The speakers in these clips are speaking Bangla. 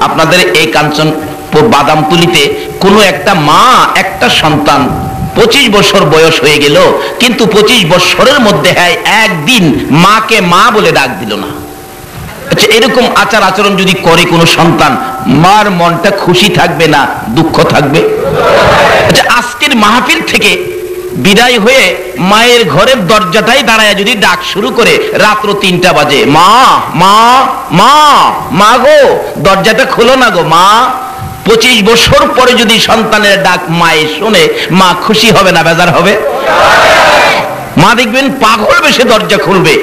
আপনাদের এই কাঞ্চনপুর বাদামতুলিতে কোনো একটা মা একটা সন্তান 25 বছর বয়স হয়ে গেল, কিন্তু 25 বছরের মধ্যে একদিন মাকে মা বলে ডাক দিল না। আচ্ছা, এরকম আচার আচরণ যদি করে কোনো সন্তান, মার মনটা খুশি থাকবে না দুঃখ থাকবে? আচ্ছা, আজকের মাহফিল থেকে বিদায় হয়ে মায়ের ঘরের দরজাটাই দাঁড়ায় যদি ডাক শুরু করে রাত্র 3টা বাজে, মা মা মা মা গো দরজাটা খোলো না গো মা। 25 বছর পরে যদি সন্তানের ডাক মায়ের শুনে, মা খুশি হবে না বেজার হবে? মা দেখবেন পাগল বেশে দরজা খুলবে,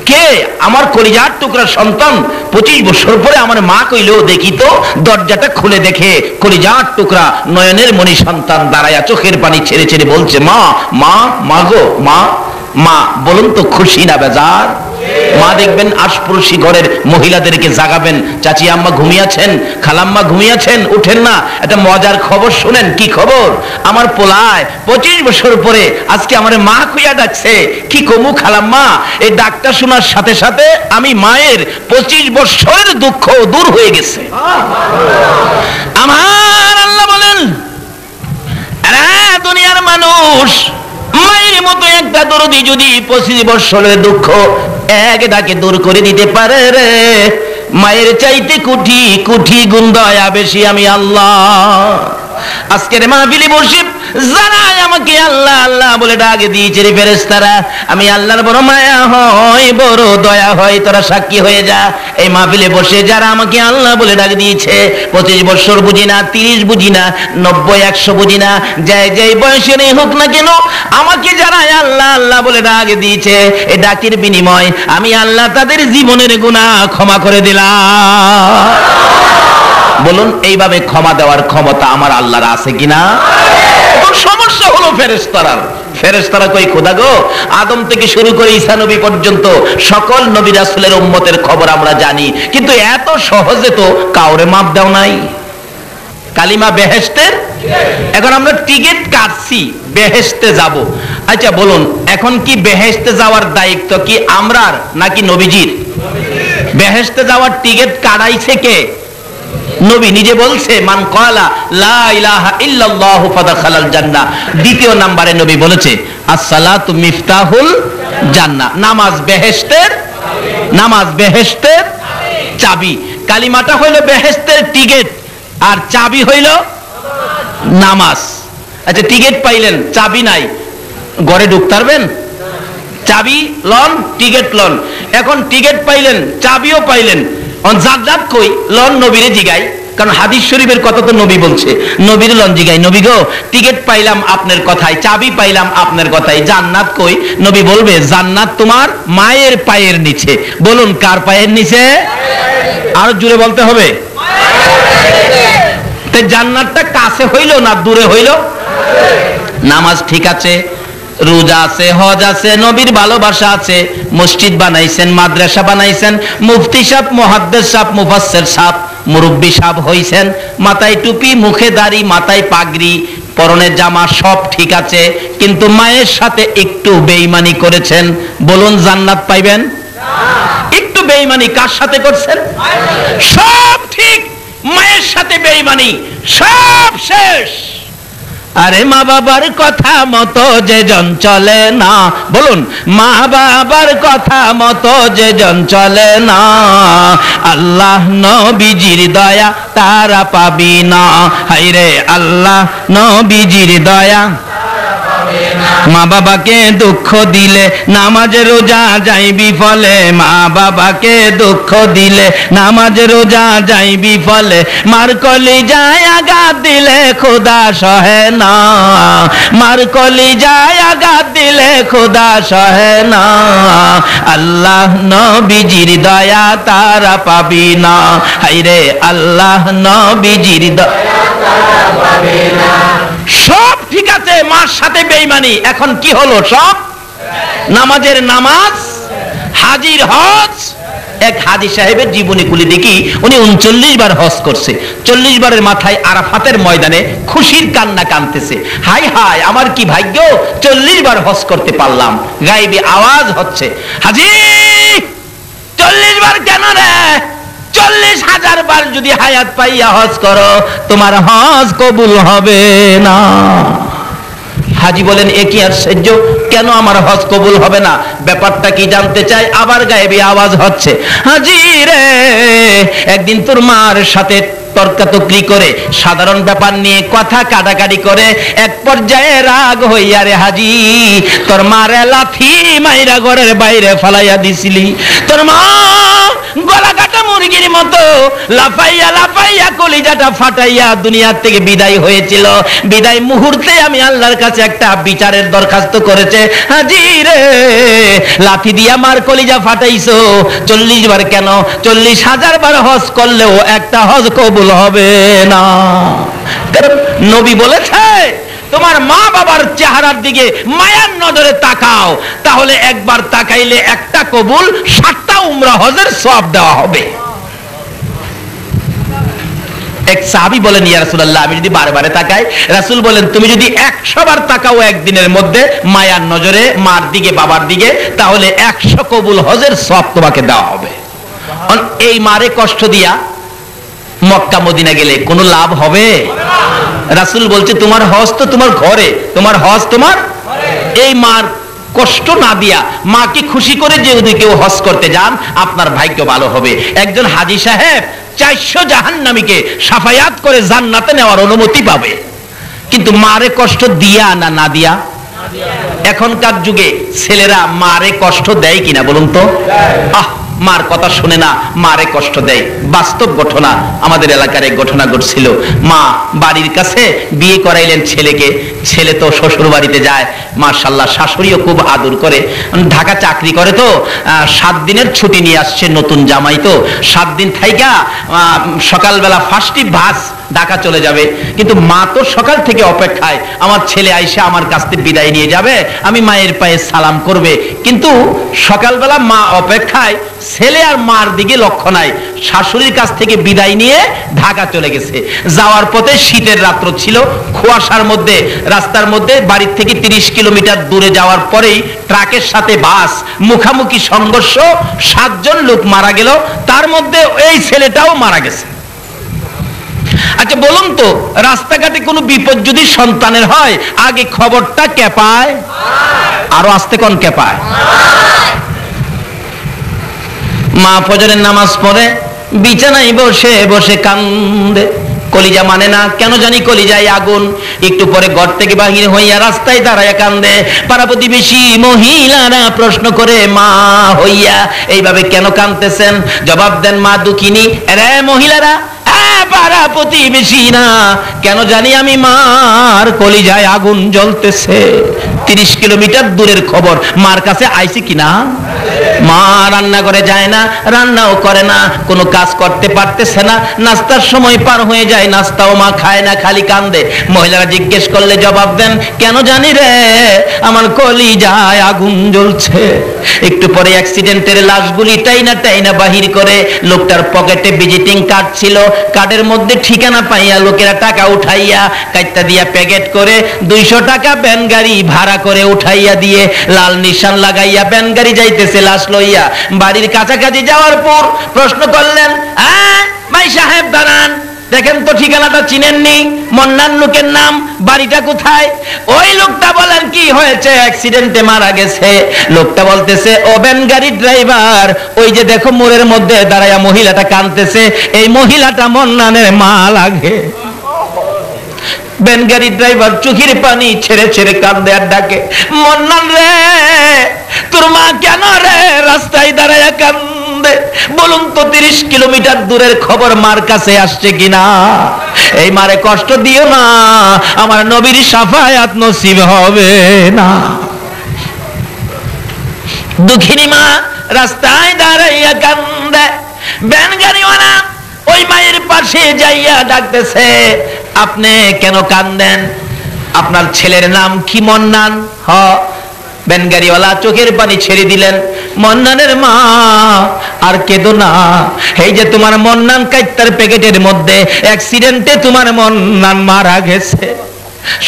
কে আমার কলিজার টুকরা সন্তান 25 বছর পরে আমার মা কইলো, দেখি তো দরজাটা খুলে দেখে কলিজার টুকরা নয়নের মণি সন্তান দাঁড়ায়া চোখের পানি ছেড়ে ছেড়ে বলছে, মা মা মা গো মা। মা বলুন তো খুশি না বেজার? মা দেখবেন আশপাশি ঘরের মহিলাদেরকে জাগাবেন, চাচি আম্মা ঘুমিয়েছেন, খালাম্মা ঘুমিয়েছেন, উঠেন না, একটা মজার খবর শুনেন। কি খবর? আমার পোলায় 25 বছর পরে আজকে আমার মা কইয়া ডাকছে। কি কমু খালাম্মা? এই ডাকটা শোনার সাথে সাথে আমি মায়ের 25 বছরের দুঃখ দূর হয়ে গেছে। আমার আল্লাহ বলেন, আরে দুনিয়ার মানুষ, মায়ের মতো একটা দরদি যদি 25 বছরের দুঃখ এক ডাকে দূর করে দিতে পারে রে, মায়ের চাইতে কোটি কোটি গুণ দয়া বেশি আমি আল্লাহ। আজকের মাহফিলে বসে যারা আমাকে আল্লাহ আল্লাহ বলে ডাকে দিয়েছে রে ফেরেশতারা, আমি আল্লাহর বড় মায়া হয়, বড় দয়া হয়, তোরা সাক্ষী হয়ে যা। এই মাহফিলে বসে যারা আমাকে আল্লাহ বলে ডাক দিয়েছে, 25 বছর বুঝি না, 30 বুঝি না, 90 100 বুঝি না, যাই বয়সেরই হোক না কেন, আমাকে যারা আল্লাহ আল্লাহ বলে ডাক দিয়েছে, এই ডাকের বিনিময় আমি আল্লাহ তাদের জীবনের গুনাহ ক্ষমা করে দিলাম। বলুন, এইভাবে ক্ষমা দেওয়ার ক্ষমতা আমার আল্লাহর আছে কিনা? সমস্যা হলো ফেরেশতারা কই খোদা গো, আদম থেকে শুরু করে ঈসা নবী পর্যন্ত সকল নবী রাসূলের উম্মতের খবর আমরা জানি, কিন্তু এত সহজে তো কাউরে মাপ দাও নাই। কালিমা বেহেশতের, এখন আমরা টিকিট কাটছি বেহেশতে যাব। আচ্ছা বলুন, এখন কি বেহেশতে যাওয়ার দায়িত্ব কি আমরার নাকি নবীজির? বেহেশতে যাওয়ার টিকিট কাটাইছে কে? নবী নিজে বলছে, মান ক্বালা লা ইলাহা ইল্লাল্লাহু ফাদাখালাল জান্নাহ। দ্বিতীয় নম্বরে নবী বলেছে, আসসালাতু মিফতাহুল জান্নাহ, নামাজ বেহেশতের চাবি। কালিমাটা হইল বেহেশতের টিকিট, আর চাবি হইল নামাজ। আচ্ছা, টিকিট পাইলেন, চাবি নাই, ঘরে ঢুকতে পারবেন? চাবি লন, টিকিট লন। এখন টিকিট পাইলেন, চাবিও পাইলেন, জান্নাত কই লন? নবীরে জিগাই, কারণ হাদিস শরীফের কথা তো নবী বলছে, নবীর লন জিগাই, নবী গো টিকিট পাইলাম আপনার কথাই, চাবি পাইলাম আপনার কথাই, জান্নাত কই? নবী বলবে, জান্নাত তোমার মায়ের পায়ের নিচে। বলুন, কার পায়ের নিচে? আরো জোরে বলতে হবে। তাই জান্নাতটা কাছে হইল না দূরে হইল? নামাজ ঠিক আছে, রোজা আছে, হজ আছে, নবীর ভালোবাসা আছে, মসজিদ বানাইছেন, মাদ্রাসা বানাইছেন, মুফতি সাহেব, মুহাদ্দিস সাহেব, মুফাসসির সাহেব, মুরব্বি সাহেব হইছেন, মাথায় টুপি, মুখে দাড়ি, মাথায় পাগড়ি, পরনে জামা, সব ঠিক আছে, কিন্তু মায়ের সাথে একটু বেঈমানি করেছেন। বলুন, জান্নাত পাইবেন? একটু বেঈমানি কার সাথে করছেন? সব ঠিক, মায়ের সাথে বেঈমানি, সব শেষ। আরে মা বাবার কথা মতো যে জন চলে না, বলুন, মা বাবার কথা মতো যে জন চলে না, আল্লাহ নবীজির দয়া তারা পাবি না। হায়রে আল্লাহ নবীজির দয়া। মা বাবাকে দুঃখ দিলে নামাজ রোজা যাইবি ফলে, মা বাবাকে দুঃখ দিলে নামাজ রোজা যাইবি ফলে, মার কলিজায় আঘাত দিলে খোদা সহে না, মার কলিজায় আঘাত দিলে খোদা সহে না, আল্লাহ নবীজির দয়া তারা পাবি না। হায়রে আল্লাহ নবীজির দয়া তারা পাবি না। সব ঠিক আছে, মার সাথে বেঈমানি, এখন কি হলো? সব নামাজের নামাজ, হাজির হজ। এক হাজি সাহেবের জীবনী খুলে দেখি, উনি 39 বার হজ করছে, 40 বারের মাথায় আরাফাতের ময়দানে খুশির কান্না কাঁদতেছে, হাই হাই আমার কি ভাগ্য, 40 বার হজ করতে পারলাম। গায়েবী আওয়াজ হচ্ছে, হাজি 40 বার কেন রে? 40,000 বার যদি হায়াত পাইয়া হজ করো, তোমার হজ কবুল হবে না। হাজি বলেন, এ কি আশ্চর্য, কেন আমার হজ কবুল হবে না? ব্যাপারটা কি জানতে চাই। আবার গায়েবী আওয়াজ হচ্ছে, হাজি রে, একদিন তোর মার সাথে তর্কাতর্কি করে, সাধারণ ব্যাপার নিয়ে কথা কাটাকাটি করে এক পর্যায়ে রাগ হইয়া রে হাজি তোর মারে লাথি মাইরা ঘরের বাইরে ফালাইয়া দিছিলি। তোর মা গলা কাটা মুরগির মতো লাফাইয়া লাফাইয়া কলিজাটা ফাটাইয়া দুনিয়ার থেকে বিদায় হয়েছিল। বিদায় মুহূর্তে আমি আল্লাহর কাছে একটা বিচারের দরখাস্ত করেছে, হাজি রে, লাথি দিয়া মার কলিজা ফাটাইছো 40 বার কেন? 40,000 বার হজ করলেও একটা হজ কবুল হবে না। কারণ নবী বলেছে, তোমার মা বাবার চেহারার দিকে মায়ার নজরে তাকাও, তাহলে একবার তাকাইলে একটা কবুল, 7টা উমরা হজের সওয়াব দেওয়া হবে। এক সাহাবী বলেন, ইয়া রাসূলুল্লাহ, আমি যদি বারে তাকাই? রাসূল বলেন, তুমি যদি 100 বার তাকাও একদিনের মধ্যে মায়ার নজরে মার দিকে বাবার দিকে, তাহলে 100 কবুল হজের সওয়াব তোমাকে দেওয়া হবে। এই মারে কষ্ট দিয়া মক্কা মদিনা গেলে কোনো লাভ হবে? রাসূল বলছে, তোমার হজ তো তোমার ঘরে, তোমার হজ তোমার। এই মার কষ্ট না দিয়া মাকে খুশি করে যদি কেউ হজ করতে যান, আপনার ভাগ্য ভালো হবে। একজন হাজী সাহেব 400 জাহান্নামীকে সাফায়াত করে জান্নাতে নেওয়ার অনুমতি পাবে। কিন্তু মারে কষ্ট দিয়া না দিয়া? এখনকার যুগে ছেলেরা মারে কষ্ট দেয় কিনা বলুন তো? মার কথা শুনে না, মারে কষ্ট দেয়। বাস্তব ঘটনা, আমাদের এলাকার এক ঘটনা ঘটছিল। মা বাড়ির কাছে বিয়ে করাইলেন ছেলেকে। ছেলে তো শ্বশুর বাড়িতে যায়, মাশাআল্লাহ, শাশুড়িও খুব আদর করে। ঢাকা চাকরি করে তো 7 দিনের ছুটি নিয়ে আসছে, নতুন জামাই তো। 7 দিন থাইকা সকালবেলা ফার্স্টই বাস ঢাকা চলে যাবে। কিন্তু মা তো সকাল থেকে অপেক্ষায়, আমার ছেলে আইসা আমার কাছ থেকে বিদায় নিয়ে যাবে, আমি মায়ের পায়ে সালাম করবে। কিন্তু সকালবেলা মা অপেক্ষায়, ছেলে আর মার দিকে লক্ষ্য নাই। শাশুড়ির কাছ থেকে বিদায় নিয়ে ঢাকা চলে গেছে। যাওয়ার পথে শীতের রাত্র ছিল, কুয়াশার মধ্যে, রাস্তার মধ্যে বাড়ির থেকে 30 কিলোমিটার দূরে যাওয়ার পরেই ট্রাকের সাথে বাস মুখামুখি সংঘর্ষ, 7 জন লোক মারা গেল, তার মধ্যে এই ছেলেটাও মারা গেছে। আচ্ছা বলুন তো, রাস্তাঘাটে কোনো বিপদ যদি সন্তানের হয়, আগে খবরটা কে পায়? আরো আস্তে কোন কে পায়? মা ফজরের নামাজ পড়ে বিছানায় বসে বসে কান্দে, কলিজা মানে না, কেন জানি কলিজায় আগুন। একটু পরে ঘর থেকে বাহির হইয়া রাস্তায় দাঁড়ায় কান্দে। পাড়া প্রতিবেশী মহিলারা প্রশ্ন করে, মা হইয়া এইভাবে কেন কাঁদতেছেন? জবাব দেন, মা দুঃখিনী। এরে মহিলারা, পাড়া প্রতিবেশী না, কেন জানি আমি মার কলিজায় আগুন জ্বলতেছে। 30 কিলোমিটার দূরের খবর, মার কাছে আইছে কিনা? মা রান্না করে যায় না, রান্নাও করে না, কোনো কাজ করতে পারতেছে না। নাস্তার সময় পার হয়ে যায়, নাস্তাও মা খায় না, খালি কান্দে। মহিলারা জিজ্ঞেস করলে জবাব দেন, কেন জানি রে, আমার কলিজায় আগুন জ্বলছে। একটু পরে অ্যাক্সিডেন্টের লাশগুলি টাইনা বাহির করে। লোকটার পকেটে ভিজিটিং কার্ড ছিল, কার্ডের মধ্যে ঠিকানা পাইয়া লোকেরা টাকা উঠাইয়া কাইটটা দিয়া প্যাকেট করে 200 টাকা ভ্যান গাড়ি ভাড়া করে উঠাইয়া দিয়ে লাল নিশান লাগাইয়া ভ্যান গাড়ি যাইতেছে লাশ লইয়া। বাড়ির কাছাকাছি যাওয়ার পর প্রশ্ন করলেন, ভাই সাহেব দাঁড়ান, দেখেন তো ঠিকানাটা চিনেননি? মন্নান লোকের নাম, বাড়িটা কোথায়? ওই লোকটা বলেন, কি হয়েছে? অ্যাক্সিডেন্টে মারা গেছে। লোকটা বলতেছে, ও ভ্যান গাড়ির ড্রাইভার, ওই যে দেখো মোড়ের মধ্যে দাঁড়ায়া মহিলাটা কাঁদতেছে, এই মহিলাটা মন্নানের মা লাগে। ভ্যান গাড়ির ড্রাইভার চোখের পানি ছেড়ে ছেড়ে কান্দে আর ডাকে, মন্নান রে, তোর মা কেন রে রাস্তায় দাঁড়ায়া কান্দে? বলুন তো, 30 কিলোমিটার দূরের খবর মার কাছে আসছে কিনা? এই মারে কষ্ট দিও না, আমার নবীর শাফায়াত নসিব হবে না। দুঃখিনী মা রাস্তায় দাঁড়াইয়া কান্দে। ভ্যান গাড়িওয়ালা ওই মায়ের পাশে যাইয়া ডাকতেছে, আপনি কেন কান্দেন? আপনার ছেলের নাম কি? মন্নান। হ। ভ্যান গাড়িওয়ালা চোখের পানি ছেড়ে দিলেন, মন্নানের মা আর কেঁদো না, এই যে তোমার মন্নান কাইত্তার প্যাকেটের মধ্যে অ্যাক্সিডেন্টে তোমার মন্নান মারা গেছে।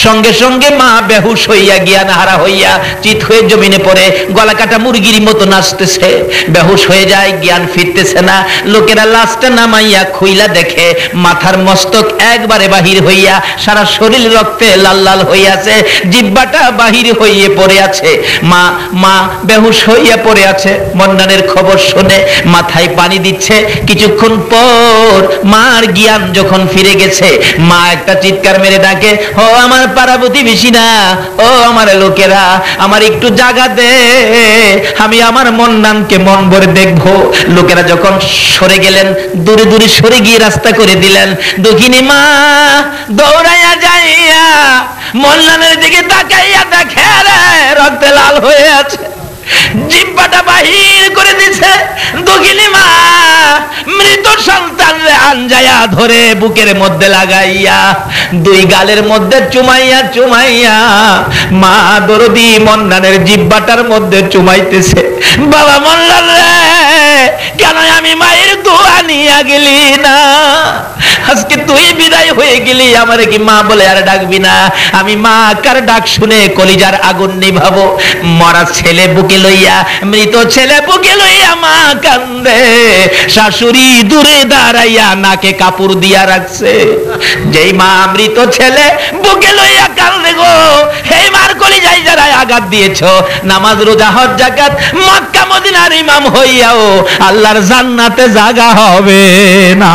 সঙ্গে সঙ্গে মা বেহুশ হইয়া জ্ঞান হারা হইয়া চিত হয়ে জমিনে পড়ে গলা কাটা মুরগির মতো নাচতেছে, বেহুশ হয়ে যায়, জ্ঞান ফিরতেছে না। লোকেরা লাশটা নামাইয়া খুইলা দেখে মাথার মস্তক একবারে বাহির হইয়া সারা শরীর রক্তে লাল লাল হইয়াছে, জিহ্বাটা বাহির হইয়ে পড়ে আছে। মা বেহুশ হইয়া পড়ে আছে। মন্নানের খবর শুনে মাথায় পানি দিচ্ছে। কিছুক্ষণ পর মার জ্ঞান যখন ফিরে গেছে, মা একটা চিৎকার মেরে ডাকে, ও আমার পাড়া প্রতিবেশীরা, ও আমার লোকেরা, আমার একটু জায়গা দে, আমি আমার মন্নানকে মন ভরে দেখবো। লোকেরা যখন সরে গেলেন, দূরে দূরে সরে গিয়ে রাস্তা করে দিলেন, দক্ষিণী মা দৌড়াইয়া যাইয়া মন্নানের দিকে তাকাইয়া দেখে রে রক্তে লাল হয়ে আছে, জিহ্বাটা বাহির করে দিছে। দক্ষিণী মা মৃত সন্তান রে আঞ্জায়া ধরে বুকের মধ্যে লাগাইয়া দুই গালের মধ্যে চুমাইয়া চুমাইয়া মা দরদি মন্নানের জিহ্বাটার মধ্যে চুমাইতেছে। বাবা মন্নান রে, কেন আমি মায়ের দোয়া নিয়ে গেলি না? আজকে তুই বিদায় হয়ে গেলি, আমারে কি মা বলে আর ডাকবি না? আমি মা কার ডাক শুনে কলিজার আগুন নিভাবো। মরা ছেলে বুকে লইয়া, মৃত ছেলে বুকে লইয়া মা কান্দে। শাশুড়ি দূরে দাঁড়াইয়া নাকে কাপড় দিয়া রাখছে। যেই মা মৃত ছেলে বুকে লইয়া কান্দে গো, এই মার কলিজায় যারা আঘাত দিয়েছো, নামাজ রোজা হজ যাকাত মক্কা মদিনার ইমাম হইয়াও আল্লাহর জান্নাতে জায়গা হবে না।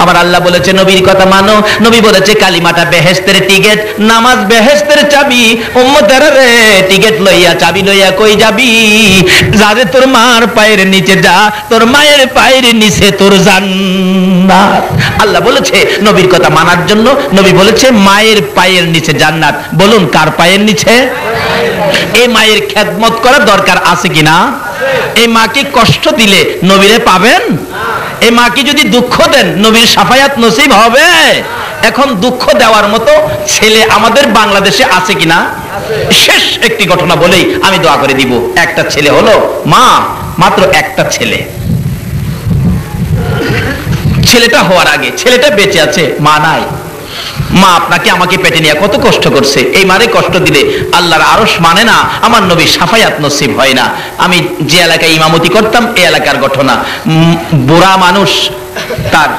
আমার আল্লাহ বলেছে নবীর কথা মানো। নবী বলেছে কালিমাটা বেহেশতের টিকেট, নামাজ বেহেশতের চাবি। উম্মতের রে, টিকেট লইয়া চাবি লইয়া কই যাবি? যারে তোর মার পায়ের নিচে যা, তোর মায়ের পায়ের নিচে তোর জান্নাত। আল্লাহ বলেছে নবীর কথা মানার জন্য। নবী বলেছে মায়ের পায়ের নিচে জান্নাত। বলুন কার পায়ের নিচে? এই মায়ের খেদমত করা দরকার আছে কিনা? এই মাকে কষ্ট দিলে নবীরে পাবেন? এই মাকে যদি দুঃখ দেন নবীর শাফায়াত নসিব হবে? এখন দুঃখ দেওয়ার মতো ছেলে আমাদের বাংলাদেশে আছে কিনা? শেষ একটি ঘটনা বলেই আমি দোয়া করে দিব। একটা ছেলে হলো, মা মাত্র একটা ছেলে। ছেলেটা হওয়ার আগে ছেলেটা বেঁচে আছে, মা নাই। মা আপনাকে আমাকে পেটে নিয়ে কত কষ্ট করছে। এই মারে কষ্ট দিলে আল্লাহর আরশ মানে না, আমার নবীর শাফায়াত নসিব হয় না। আমি যে এলাকায় ইমামতি করতাম, এই এলাকার ঘটনা। বুড়া মানুষ তার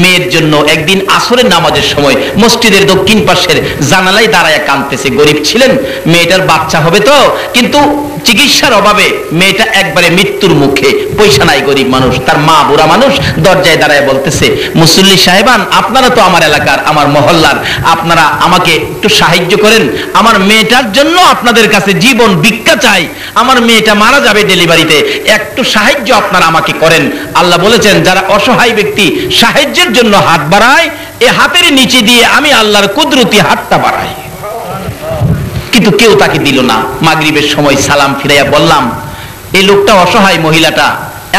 মেয়ের জন্য একদিন আসরের নামাজের সময় মসজিদের দক্ষিণ পাশের জানালায় দাঁড়ায় কাঁদতেছে। গরিব ছিলেন, মেয়েটার বাচ্চা হবে তো, কিন্তু চিকিৎসার অভাবে মেয়েটা একবারে মৃত্যুর মুখে, পয়সা নাই, গরিব মানুষ। তার মা বুড়া মানুষ দরজায় দাঁড়ায় বলতেছে, মুসল্লি সাহেবান, আপনারা তো আমার এলাকার, আমার মহল্লার, আপনারা আমাকে একটু সাহায্য করেন। আমার মেয়েটার জন্য আপনাদের কাছে জীবন ভিক্ষা চাই। আমার মেয়েটা মারা যাবে ডেলিভারিতে, একটু সাহায্য আপনারা আমাকে করেন। আল্লাহ বলেছেন যারা অসহায় ব্যক্তি সাহায্যের জন্য হাত বাড়ায়, এ হাতের নিচে দিয়ে আমি আল্লাহর কুদরতি হাতটা বাড়াই। কিন্তু কেউ তাকে দিল না। মাগরিবের সময় সালাম ফিরাইয়া বললাম, এই লোকটা অসহায়, মহিলাটা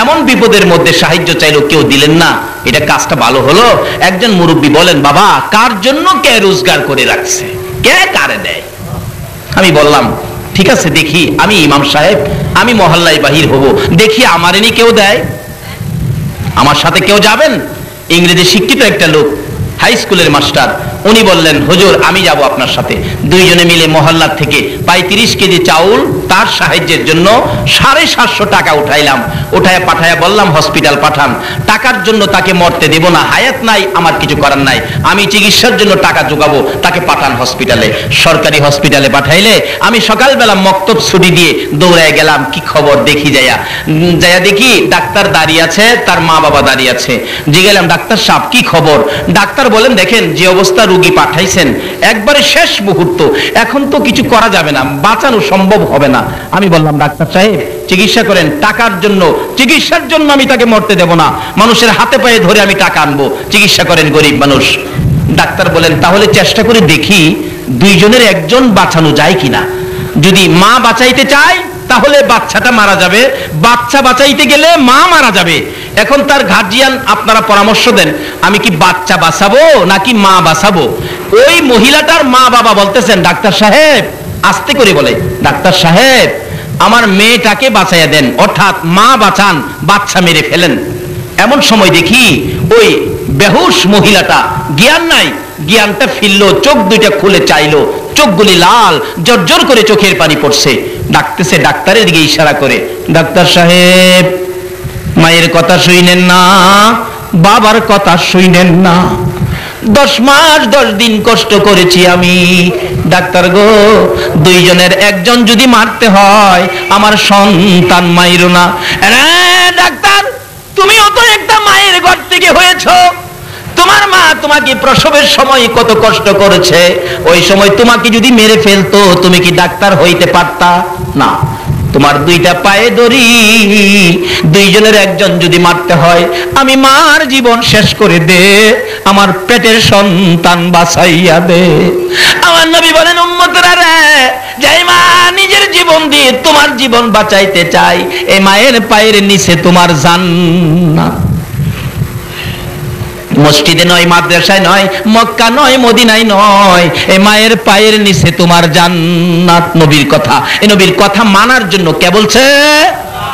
এমন বিপদের মধ্যে সাহায্য চাইলো, কেউ দিলেন না, এটা কাজটা ভালো হলো? একজন মুরব্বী বলেন, বাবা কার জন্য কে রোজগার করে রাখছে, কে কারে দেয়? আমি বললাম ঠিক আছে, দেখি, আমি ইমাম সাহেব, আমি মহল্লায় বাহির হব, দেখি আমার এনে কেউ দেয়, আমার সাথে কেউ যাবেন? ইংরেজি শিক্ষিত একটা লোক, হাই স্কুলের মাস্টার, উনি বললেন হুজুর আমি যাব আপনার সাথে। দুইজনে মিলে মহল্লার থেকে 35 কেজি চাউল তার সাহায্যের জন্য 750 টাকা উঠাইলাম। উঠায় পাঠায়া বললাম হসপিটাল পাঠান। টাকার জন্য তাকে মরতে দেব না, হায়াত নাই, আমার কিছু করার নাই, আমি চিকিৎসার জন্য টাকা জোগাবো, তাকে পাঠান হসপিটালে। সরকারি হসপিটালে পাঠাইলে আমি সকালবেলা মক্তব ছুটি দিয়ে দৌড়ায় গেলাম, কি খবর দেখি। যাইয়া দেখি ডাক্তার দাঁড়িয়ে আছে, তার মা বাবা দাঁড়িয়ে আছে। জিজ্ঞাসা ডাক্তার সাহেব কি খবর? ডাক্তার বলেন দেখেন যে অবস্থা রোগী পাঠাইছেন, একবারে শেষ মুহূর্ত, এখন তো কিছু করা যাবে না, বাঁচানো সম্ভব হবে না। আমি বললাম ডাক্তার সাহেব চিকিৎসা করেন, টাকার জন্য, চিকিৎসার জন্য আমি তাকে মরতে দেব না, মানুষের হাতে পায়ে ধরে আমি টাকা আনবো, চিকিৎসা করেন, গরিব মানুষ। ডাক্তার বলেন তাহলে চেষ্টা করে দেখি দুইজনের একজন বাঁচানো যায় কিনা। যদি মা বাঁচাইতে চায় তাহলে বাচ্চাটা মারা যাবে, বাচ্চা বাঁচাইতে গেলে মা মারা যাবে। এখন তার গার্জিয়ান আপনারা পরামর্শ দেন, আমি কি বাচ্চা বাঁচাবো নাকি মা বাঁচাবো? ওই মহিলাটার মা বাবা বলতেছেন ডাক্তার সাহেব, আস্তে করে বলে, ডাক্তার সাহেব আমার মেয়েটাকে বাঁচাইয়া দেন, অর্থাৎ মা বাঁচান, বাচ্চা মেরে ফেলেন। এমন সময় দেখি ওই বেহুশ মহিলাটা, জ্ঞান নাই, জ্ঞানটা ফিরলো, চোখ দুইটা খুলে চাইলো, চোখগুলি লাল, জর্জর করে চোখের পানি পড়ছে। ডাকতেছে ডাক্তারের দিকে ইশারা করে, ডাক্তার সাহেব মায়ের কথা শুইনেন না, বাবার কথা শুইনেন না, 10 মাস 10 দিন কষ্ট করেছি আমি, ডাক্তার গো দুইজনের একজন যদি মারতে হয় আমার সন্তান মাইরো না। ডাক্তার তুমিও তো একটা মায়ের ঘর থেকে হয়েছো, তোমার মা তোমাকে প্রসবের সময় কত কষ্ট করেছে, ওই সময় তোমাকে যদি মেরে ফেলতো তুমি কি ডাক্তার হইতে পারতা না? তোমার দুইটা পায়ে ধরি, দুইজনের একজন যদি মারতে হয় আমি মার জীবন শেষ করে দে, আমার পেটের সন্তান বাঁচাইয়া দে। আমার নবী বলেন, উম্মতরা রে, যেই মা নিজের জীবন দিয়ে তোমার জীবন বাঁচাইতে চায়, এই মায়ের পায়ের নিচে তোমার জান্নাত। মসজিদে নয়, মাদ্রাসায় নয়, মক্কা নয়, মদিনায় নয়, এই মায়ের পায়ের নিচে তোমার জান্নাত। নবীর কথা, এই নবীর কথা মানার জন্য কে বলছে?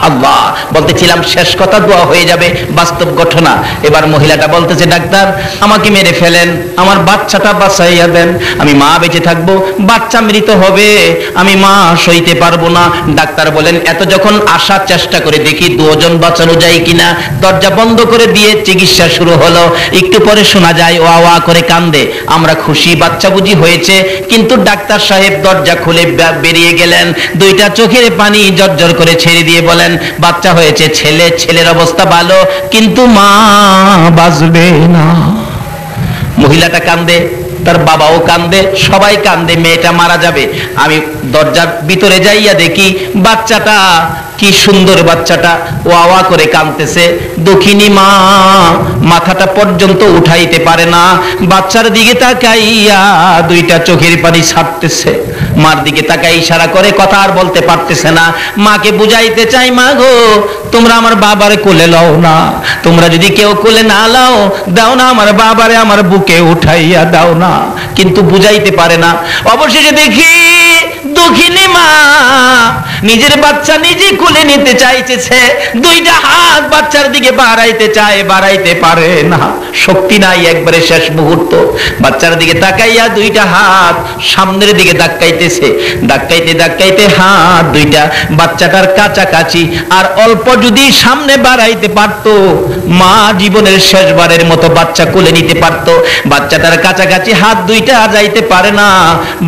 আল্লাহ। বলতেছিলাম শেষ কথা দোয়া হয়ে যাবে, বাস্তব ঘটনা। এবার মহিলাটা বলতেছে, ডাক্তার আমাকে মেরে ফেলেন, আমার বাচ্চাটা বাঁচাইয়া দেন, আমি মা বেঁচে থাকবো, বাচ্চা মৃত হবে, আমি মা সইতে পারবো না। ডাক্তার বলেন, এত যখন আসার চেষ্টা করে দেখি দুজন বাঁচানো যায় কিনা, দরজা বন্ধ করে দিয়ে চিকিৎসা শুরু হলো। একটু পরে শোনা যায় ওয়া ওয়া করে কান্দে। আমরা খুশি, বাচ্চা বুঝি হয়েছে, কিন্তু ডাক্তার সাহেব দরজা খুলে বেরিয়ে গেলেন, দুইটা চোখের পানি জর্জর করে ছেড়ে দিয়ে বলেন, বাচ্চা হয়েছে ছেলে, ছেলের অবস্থা ভালো, কিন্তু মা বাঁচবে না। মহিলাটা কান্দে, তার বাবাও কান্দে, সবাই কান্দে, মেয়েটা মারা যাবে। আমি দরজার ভিতরে যাইয়া দেখি বাচ্চাটা, কি সুন্দর বাচ্চাটা ওয়া ওয়া করে কাঁদতেছে। দক্ষিণী মা মাথাটা পর্যন্ত উঠাইতে পারে না, বাচ্চার দিকে তাকাইয়া দুইটা চোখের পানি ছাড়তেছে। মার দিকে তাকাই ইশারা করে, কথা আর বলতে পারতেছে না। মাকে বুঝাইতে চাই, মা গো তোমরা আমার বাবারে কোলে লও না, তোমরা যদি কেউ কোলে না লাও, দাও না আমার বাবারে আমার বুকে উঠাইয়া দাও না, কিন্তু বুঝাইতে পারে না। অবশেষে দেখি দক্ষিণী মা নিজের বাচ্চা নিজে কোলে নিতে চাইতেছে, দুইটা হাত বাচ্চার দিকে বাড়াইতে চায়, বাড়াইতে পারে না, শক্তি নাই, একবারে শেষ মুহূর্ত। বাচ্চার দিকে তাকাইয়া দুইটা হাত সামনের দিকে ধাক্কাইতেছে, ধাক্কাইতে ধাক্কাইতে হাত দুইটা বাচ্চাটার কাছাকাছি, আর অল্প যদি সামনে বাড়াইতে পারতো, মা জীবনের শেষবারের মতো বাচ্চা কোলে নিতে পারতো। বাচ্চাটার কাছাকাছি হাত দুইটা যাইতে পারে না,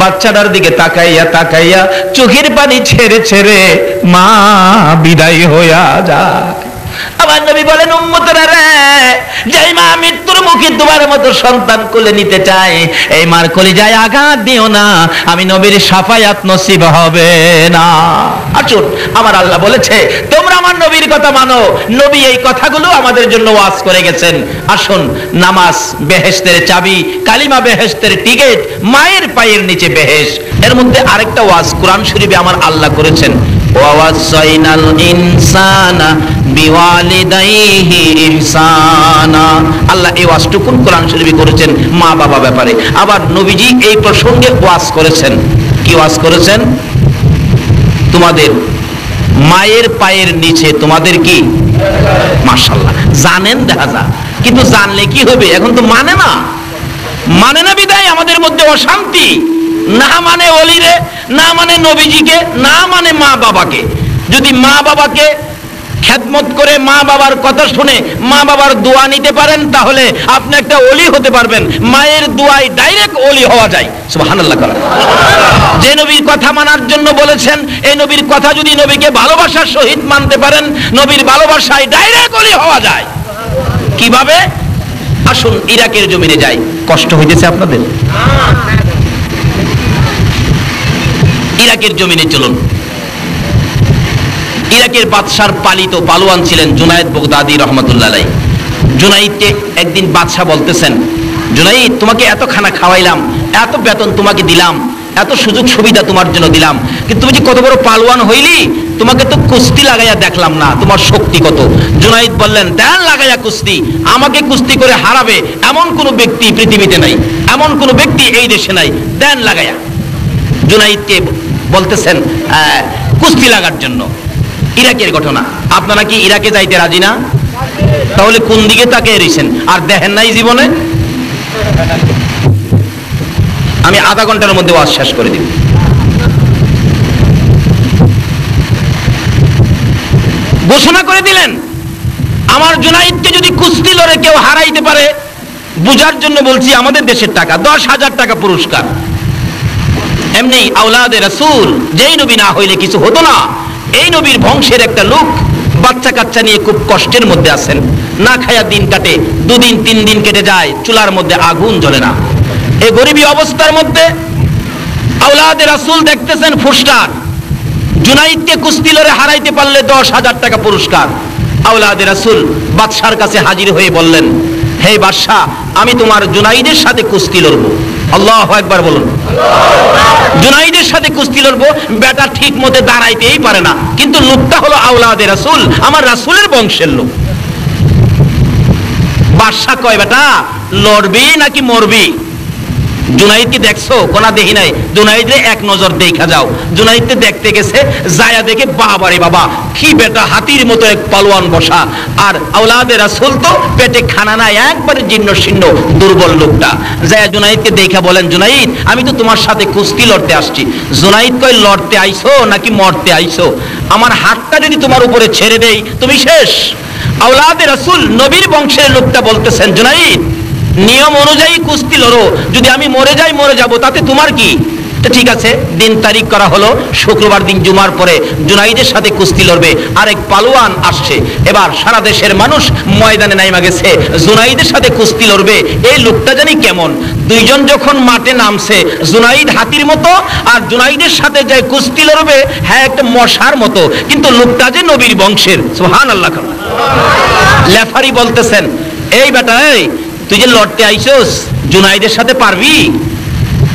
বাচ্চাটার দিকে তাকাইয়া তাকাইয়া চোখের পানি ছেড়ে ছেড়ে মা বিদায় হইয়া যায়। আমার নবী বলেন, উম্মতরা রে, যেই মা মৃত্যুর মুখে তোমার মতো সন্তান কোলে নিতে চায়, এই মার কলিজায় আঘাত দিও না, আমি নবীর শাফায়াত নসিব হবে না। আসুন, আমার আল্লাহ বলেছে তোমরা আমার নবীর কথা মানো। নবী এই কথাগুলো আমাদের জন্য ওয়াজ করে গেছেন। আসুন, নামাজ বেহেশতের চাবি, কালিমা বেহেশতের টিকিট, মায়ের পায়ের নিচে বেহেশ। এর মধ্যে আরেকটা ওয়াজ কোরআন শরীফে আমার আল্লাহ করেছেন, ওয়াসাইনাল ইনসানা বিওয়ালিদাইহি ইহসানা। আল্লাহ এই ওয়াজটুকুন কোরআন শরীফে করেছেন মা বাবা ব্যাপারে। আবার নবীজি এই প্রসঙ্গে ওয়াজ করেছেন। কি ওয়াজ করেছেন? তোমাদের মায়ের পায়ের নিচে তোমাদের কি, মাশাআল্লাহ, জানেন দেখা যায়, কিন্তু জানলে কি হবে? এখন তো মানে না, মানে না বিদায় আমাদের মধ্যে অশান্তি। না মানে ওলিরে, না মানে নবীজিকে, না মানে মা বাবাকে। যদি মা বাবাকে খেদমত করে মা বাবার কথা শুনে মা বাবার দোয়া নিতে পারেন, তাহলে আপনি একটা ওলি হতে পারবেন। মায়ের দোয়ায় ডাইরেক্ট ওলি হওয়া যায়। সুবহানাল্লাহ। যে নবীর কথা মানার জন্য বলেছেন, এই নবীর কথা যদি নবীকে ভালোবাসার সহিত মানতে পারেন, নবীর ভালোবাসায় ডাইরেক্ট ওলি হওয়া যায়। কিভাবে? আসুন ইরাকের জমিনে যাই। কষ্ট হইতেছে আপনাদের? ইরাকের জমিনে চলুন। ইরাকের বাদশার পালিত পালোয়ান ছিলেন জুনায়েদ বগদাদি রহমতুল্লাহ আলাইহি। জুনায়েদকে একদিন বাদশা বলতেছেন, জুনায়েদ তোমাকে এত খানা খাওয়াইলাম, এত বেতন তোমাকে দিলাম, এত সুযোগ সুবিধা তোমার জন্য দিলাম, কিন্তু তুমি যে কত বড় পালোয়ান হইলি, তোমাকে তো কুস্তি লাগাইয়া দেখলাম না, তোমার শক্তি কত। জুনায়েদ বললেন, দেন লাগাইয়া কুস্তি, আমাকে কুস্তি করে হারাবে এমন কোন ব্যক্তি পৃথিবীতে নাই, এমন কোন ব্যক্তি এই দেশে নাই, দেন লাগাইয়া। জুনায়েদকে বলতেছেন কুস্তি লাগার জন্য। ইরাকের ঘটনা। আপনারা কি ইরাকে যাইতে রাজি না? তাহলে কোন দিকে তাকিয়ে রইছেন? আর দেখেন নাই জীবনে? আমি আধা ঘন্টার মধ্যে ওয়াজ শেষ করে দিব। ঘোষণা করে দিলেন, আমার জুনাইদকে যদি কুস্তি লড়ে কেউ হারাইতে পারে, বুঝার জন্য বলছি, আমাদের দেশের টাকা 10,000 টাকা পুরস্কার। এমনি আওলাদে রাসূল, যেই নবী না হইলে কিছু হতো না, এই নবীর বংশের একটা লোক বাচ্চা কাচ্চা নিয়ে খুব কষ্টের মধ্যে আছেন, না খায়া দিন কাটে, 2 দিন 3 দিন কেটে যায়, চুলার মধ্যে আগুন জ্বলে না। এই গরিবী অবস্থার মধ্যে আওলাদে রাসূল দেখতেছেন পোস্টার, জুনাইদকে কুস্তি লড়ে হারাইতে পারলে 10,000 টাকা পুরস্কার। আওলাদে রাসূল বাদশার কাছে হাজির হয়ে বললেন, হে বাদশা, আমি তোমার জুনাইদের সাথে কুস্তি লড়বো। আল্লাহু আকবার বলুন। জুনাইদের সাথে কুস্তি লড়বো। বেটা ঠিক মতে দাঁড়াইতেই পারে না, কিন্তু লোকটা হলো আওলাদে রাসূল, আমার রাসূলের বংশের লোক। বাদশা কয়, বেটা লড়বি নাকি মরবি? জুনাইদকে দেখছো? কোনা দেখি নাই। জুনাইদরে এক নজর দেখা যাও। জুনাইদকে দেখতে গেছে, যায়া দেখে বাবারে বাবা, কি বেটা হাতির মতো এক পালোয়ান বসা, আর আওলাদে রাসূল তো পেটে খানা নাই, একবারে জীর্ণ শীর্ণ দুর্বল লোকটা। যায়া জুনাইদকে দেখা বলেন, জুনাইদ, আমি তো তোমার সাথে কুস্তি লড়তে আসছি। জুনাইদ কয়, লড়তে আইছো নাকি মরতে আইছো? আমার হাতটা যদি তোমার উপরে ছেড়ে দেই তুমি শেষ। আওলাদে রাসূল নবীর বংশের লোকটা বলতেছেন, জুনাইদ, নিয়ম অনুযায়ী কুস্তি লড়ো, যদি আমি মরে যাই মরে যাব, তাতে তোমার কি? ঠিক আছে, দিন তারিখ করা হলো, শুক্রবার দিন জুমার পরে জুনাইদের সাথে কুস্তি লড়বে। আরেক পালোয়ান আসছে। এবার সারা দেশের মানুষ ময়দানে নাইমা গেছে, জুনাইদের সাথে কুস্তি লড়বে। এই লোকটা জানি কেমন। দুইজন যখন মাঠে নামছে, জুনাইদ হাতির মতো, আর জুনাইদের সাথে যে কুস্তি লড়বে হ্যাঁ একটা মশার মতো, কিন্তু লোকটা যে নবীর বংশের। সুবহানাল্লাহ। লেফারি বলতেছেন, এই বেটা, এই তুই যে লড়তে আইছস, জুনাইদের সাথে পারবি?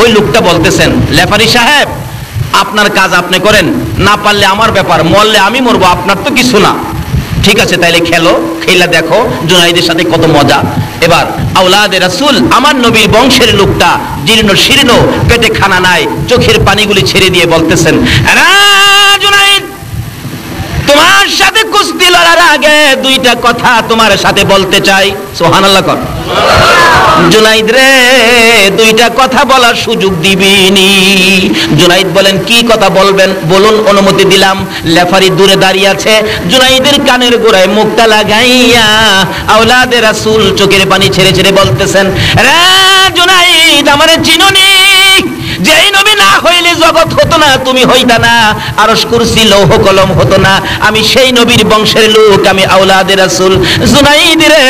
ওই লোকটা বলতেছেন, লেফারি সাহেব, আপনার কাজ আপনি করেন, না পারলে আমার ব্যাপার, মরলে আমি মরবো, আপনার তো কিছু না। ঠিক আছে, তাইলে খেলো, খেলা দেখো জুনাইদের সাথে কত মজা। এবার আওলাদে রাসূল, আমার নবীর বংশের লোকটা জীর্ণ শীর্ণ, পেটে খানা নাই, চোখের পানিগুলি ছেড়ে দিয়ে বলতেছেন, জুনাইদ, তোমার সাথে কুস্তি লড়ার আগে 2টা কথা তোমার সাথে বলতে চাই। সুবহানাল্লাহ কর। জুনাইদ রে, 2টা কথা বলার সুযোগ দিবিনি। জুনাইদ বলেন, কি কথা বলবেন বলুন, অনুমতি দিলাম। লেফারি দূরে দাঁড়িয়ে আছে, জুনাইদের কানের গোড়ায় মুখটা লাগাইয়া আওলাদে রাসূল চোখের পানি ছেড়ে ছেড়ে বলতেছেন, রে জুনাইদ, আমারে চিনুনি? যেই নবী না হইলে জগৎ হতো না, তুমি হইতা না, আরশ কুরসি লৌহ কলম হতো না। আমি সেই নবীর বংশের লোক, আমি আওলাদে রাসূল। জুনাইদ রে,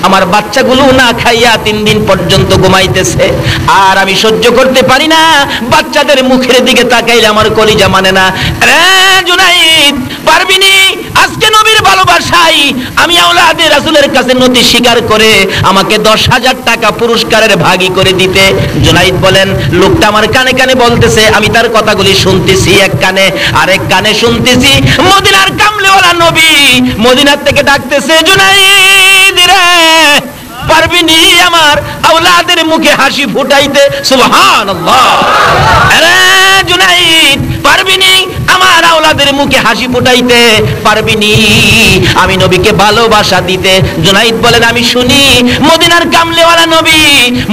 আমার বাচ্চাগুলো না খাইয়া 3 দিন পর্যন্ত ঘুমাইতেছে, আর আমি সহ্য করতে পারি না, বাচ্চাদের মুখের দিকে তাকাইলে আমার কলিজা মানে না। রে জুনাইদ, পারবিনি আজকে নবীর ভালোবাসাই আমি আওলাদে রাসূলের কাছে নতি স্বীকার করে আমাকে 10,000 টাকা পুরস্কারের ভাগী করে দিতে? জুনাইদ বলেন, লোকটা আমার কানে কানে বলতেছে, আমি তার কথাগুলি শুনতেছি, এক কানে, আরেক কানে শুনতেছি মদিনার কামলেওয়ালা নবী মদিনার থেকে ডাকতেছে, জুনাইদ রে, পারবিনি আমার আওলাদের মুখে হাসি ফুটাইতে? সুবহানাল্লাহ। আরে জুনাইদ, পারবিনি আমার আওলাদের মুখে হাসি ফুটাইতে? পারবিনি আমি নবীকে ভালোবাসা দিতে? জুনাইদ বলেন, আমি শুনি মদিনার কামলেওয়ালা নবী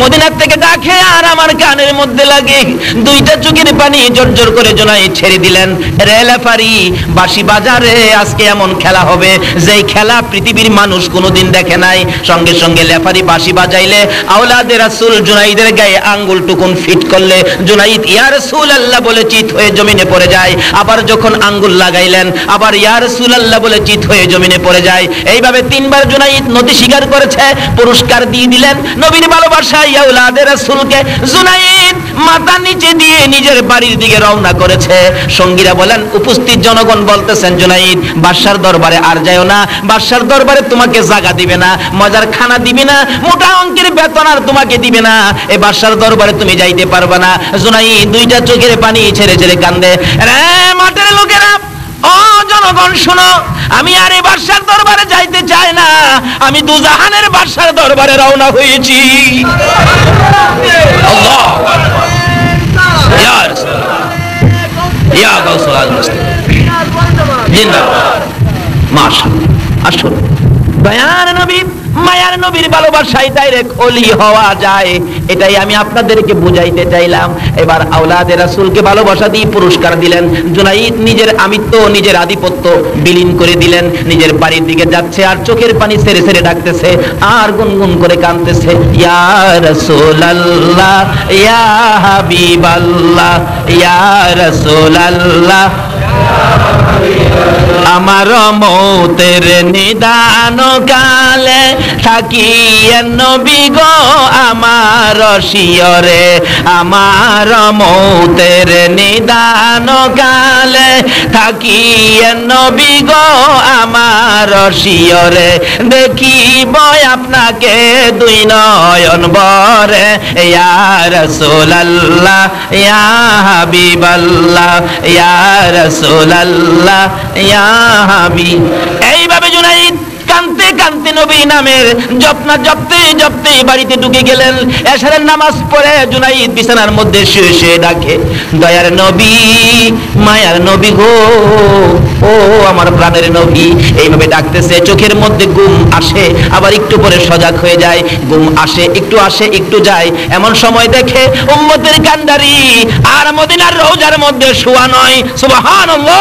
মদিনার থেকে ডাকে, আর আমার কানের মধ্যে লাগে, 2টা চোখের পানি জোর করে জুনাইদ ছেড়ে দিলেন। রে লেফারি, বাঁশি বাজারে আজকে এমন খেলা হবে যেই খেলা পৃথিবীর মানুষ কোনোদিন দেখে নাই। সঙ্গে সঙ্গে লেফারি বাঁশি বাজাইলে আওলাদে রাসূল জুনাইদের গায়ে আঙ্গুল টুকুন ফিট করলে জুনাইদ ইয়া রাসূলুল্লাহ বলে চিৎ হয়ে জমিনে পড়ে যায়। আবার যখন আঙ্গুল লাগাইলেন, আবার ইয়া রাসূলুল্লাহ বলে চিৎ হয়ে জমিনে পড়ে যায়। এইভাবে 3 বার জুনাইদ নতি স্বীকার করেছে, পুরস্কার দিয়ে দিলেন নবীর ভালোবাসায় আওলাদে রাসূলকে। জুনাইদ মাথা নিচে দিয়ে নিজের বাড়ির দিকে রওনা করেছে। সঙ্গীরা বলেন, উপস্থিত জনগণ বলতেছেন, জুনাইদ, বাদশার দরবারে আর যাও না, বাদশার দরবারে তোমাকে জায়গা দিবে না, মজার খানা দিবে না, মোটা অঙ্কের বেতন আর তোমাকে দিবে না, এই বাদশার দরবারে তুমি যাইতে পারবে না। জুনাইদ 2টা চোখের পানি ছেড়ে ছেড়ে কান্দে। রে মাঠের লোকেরা, ও জনগণ শোনো, আমি আর এই বাদশার দরবারে যাইতে চাই না, আমি দুজাহানের বাদশার দরবারে রওনা হয়েছি। আল্লাহ, ইয়া রাসূলুল্লাহ, ইয়া গাউসুল আজম, জিন্দাবাদ। মাশাআল্লাহ। আসুন দয়ার নবী মায়ার নবীর ভালোবাসায় ডাইরেক্ট ওলি হওয়া যায়, এটাই আমি আপনাদেরকে বুঝাইতে চাইলাম। এবার আওলাদে রাসূলকে ভালোবাসা দিয়ে পুরস্কার দিলেন। জুনাইদ নিজের আমিত্ব, নিজের আধিপত্য বিলীন করে দিলেন। নিজের বাড়ির দিকে যাচ্ছে আর চোখের পানি ছেড়ে ছেড়ে ডাকতেছে আর গুনগুন করে কাঁদতেছে, ইয়া রাসূলুল্লাহ ইয়া হাবিবাল্লাহ ইয়া রাসূলুল্লাহ। আমার মৌতের নিদান কালে থাকিয়েন নবী গো আমার শিয়রে, আমার মৌতের নিদান কালে থাকিয়েন নবী গো আমার শিয়রে, দেখিব আপনাকে দুই নয়ন ভরে, ইয়া রাসূলুল্লাহ ইয়া হাবিবাল্লাহ ইয়া রাসূলুল্লাহ ইয়া হাবিব। এইভাবে জুনাইদ কানতে কানতে নবী নামের জপনা জপতে জপতে বাড়িতে ঢুকে গেলেন। এশারের নামাজ পড়ে জুনাইদ বিছানার মধ্যে শুয়ে শুয়ে ডাকে, দয়ার নবী মায়ার নবী গো, ও আমার প্রাণের নবী। এইভাবে ডাকতেছে, চোখের মধ্যে ঘুম আসে আবার একটু পরে সজাগ হয়ে যায়, ঘুম আসে একটু যায়। এমন সময় দেখে উম্মতের কান্ডারি আর মদিনার রওজার মধ্যে শোয়া নয়। সুবহানাল্লাহ।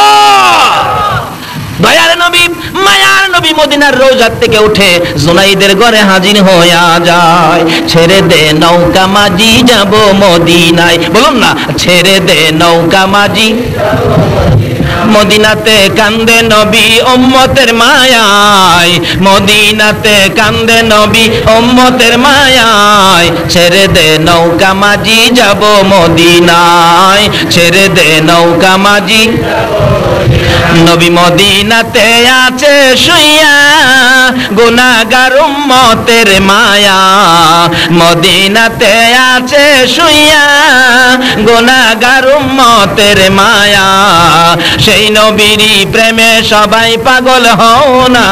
দয়ার নবী মায়ার নবী মদিনার রওজা থেকে উঠে জুনাইদের ঘরে হাজির হইয়া যায়। ছেড়ে দে নৌকা মাঝি যাব মদিনায়, বলুন না, ছেড়ে দে নৌকা মাঝি। মদিনাতে কান্দে নবী উম্মতের মায়ায়, মদিনাতে কান্দে নবী উম্মতের মায়ায়, ছেড়ে দে নৌকা মাঝি যাব মদিনায়, ছেড়ে দে নৌকা মাঝি। নবী মদিনাতে আছে শুইয়া গুনাহগার উম্মতের মায়া, মদিনাতে আছে শুইয়া গুনাহগার উম্মতের মায়া, সেই নবীরই প্রেমে সবাই পাগল হও না,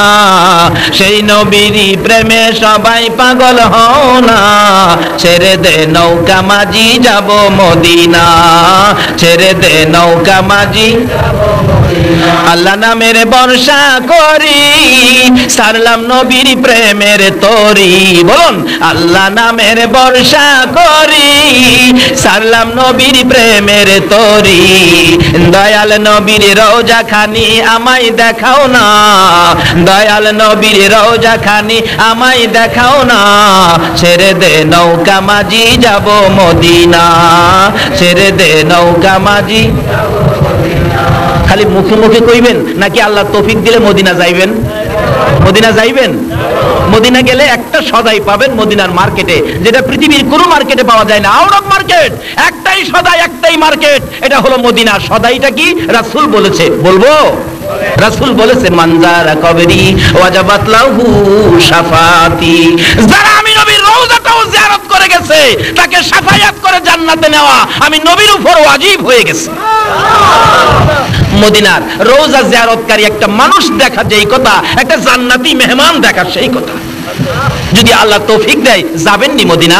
সেই নবীরই প্রেমে সবাই পাগল হও না, ছেড়ে দে নৌকা মাঝি যাব মদিনা, ছেড়ে দে নৌকা মাঝি। আল্লাহ নামের বর্ষা করি সারলাম নবীর প্রেমের তরি, বলুন আল্লাহ নামের বর্ষা করি সারলাম নবীর প্রেমের তরি, দয়াল নবীর রওজা খানি আমায় দেখাও না, দয়াল নবীর রওজা খানি আমায় দেখাও না, ছেড়ে দে নৌকা মাঝি যাব মদিনা, ছেড়ে দে নৌকা মাঝি। খালি মুখে মুখে কইবেন নাকি আল্লাহ তৌফিক দিলে মদিনা যাইবেন? মদিনা যাইবেন? মদিনা গেলে একটা সদাই পাবেন মদিনার মার্কেটে, যেটা পৃথিবীর কোনো মার্কেটে পাওয়া যায় না। আউট অফ মার্কেট একটাই সদাই, একটাই মার্কেট, এটা হলো মদিনা। সদাইটা কি? রাসূল বলেছে, বলবো? রাসূল বলেছে মানজারা কবরি ওয়াজাবাত লাহু শাফাতি, যারা আমি নবীর রওজাটাও জিয়ারত করে গেছে তাকে শাফায়াত করে জান্নাতে নেওয়া আমি নবীর উপর ওয়াজিব হয়ে গেছে। মদিনার রওজা জিয়ারতকারী একটা মানুষ দেখা যেই কথা, একটা জান্নাতি মেহমান দেখা সেই কথা। যদি আল্লাহ তৌফিক দেয় যাবেন নি মদিনা?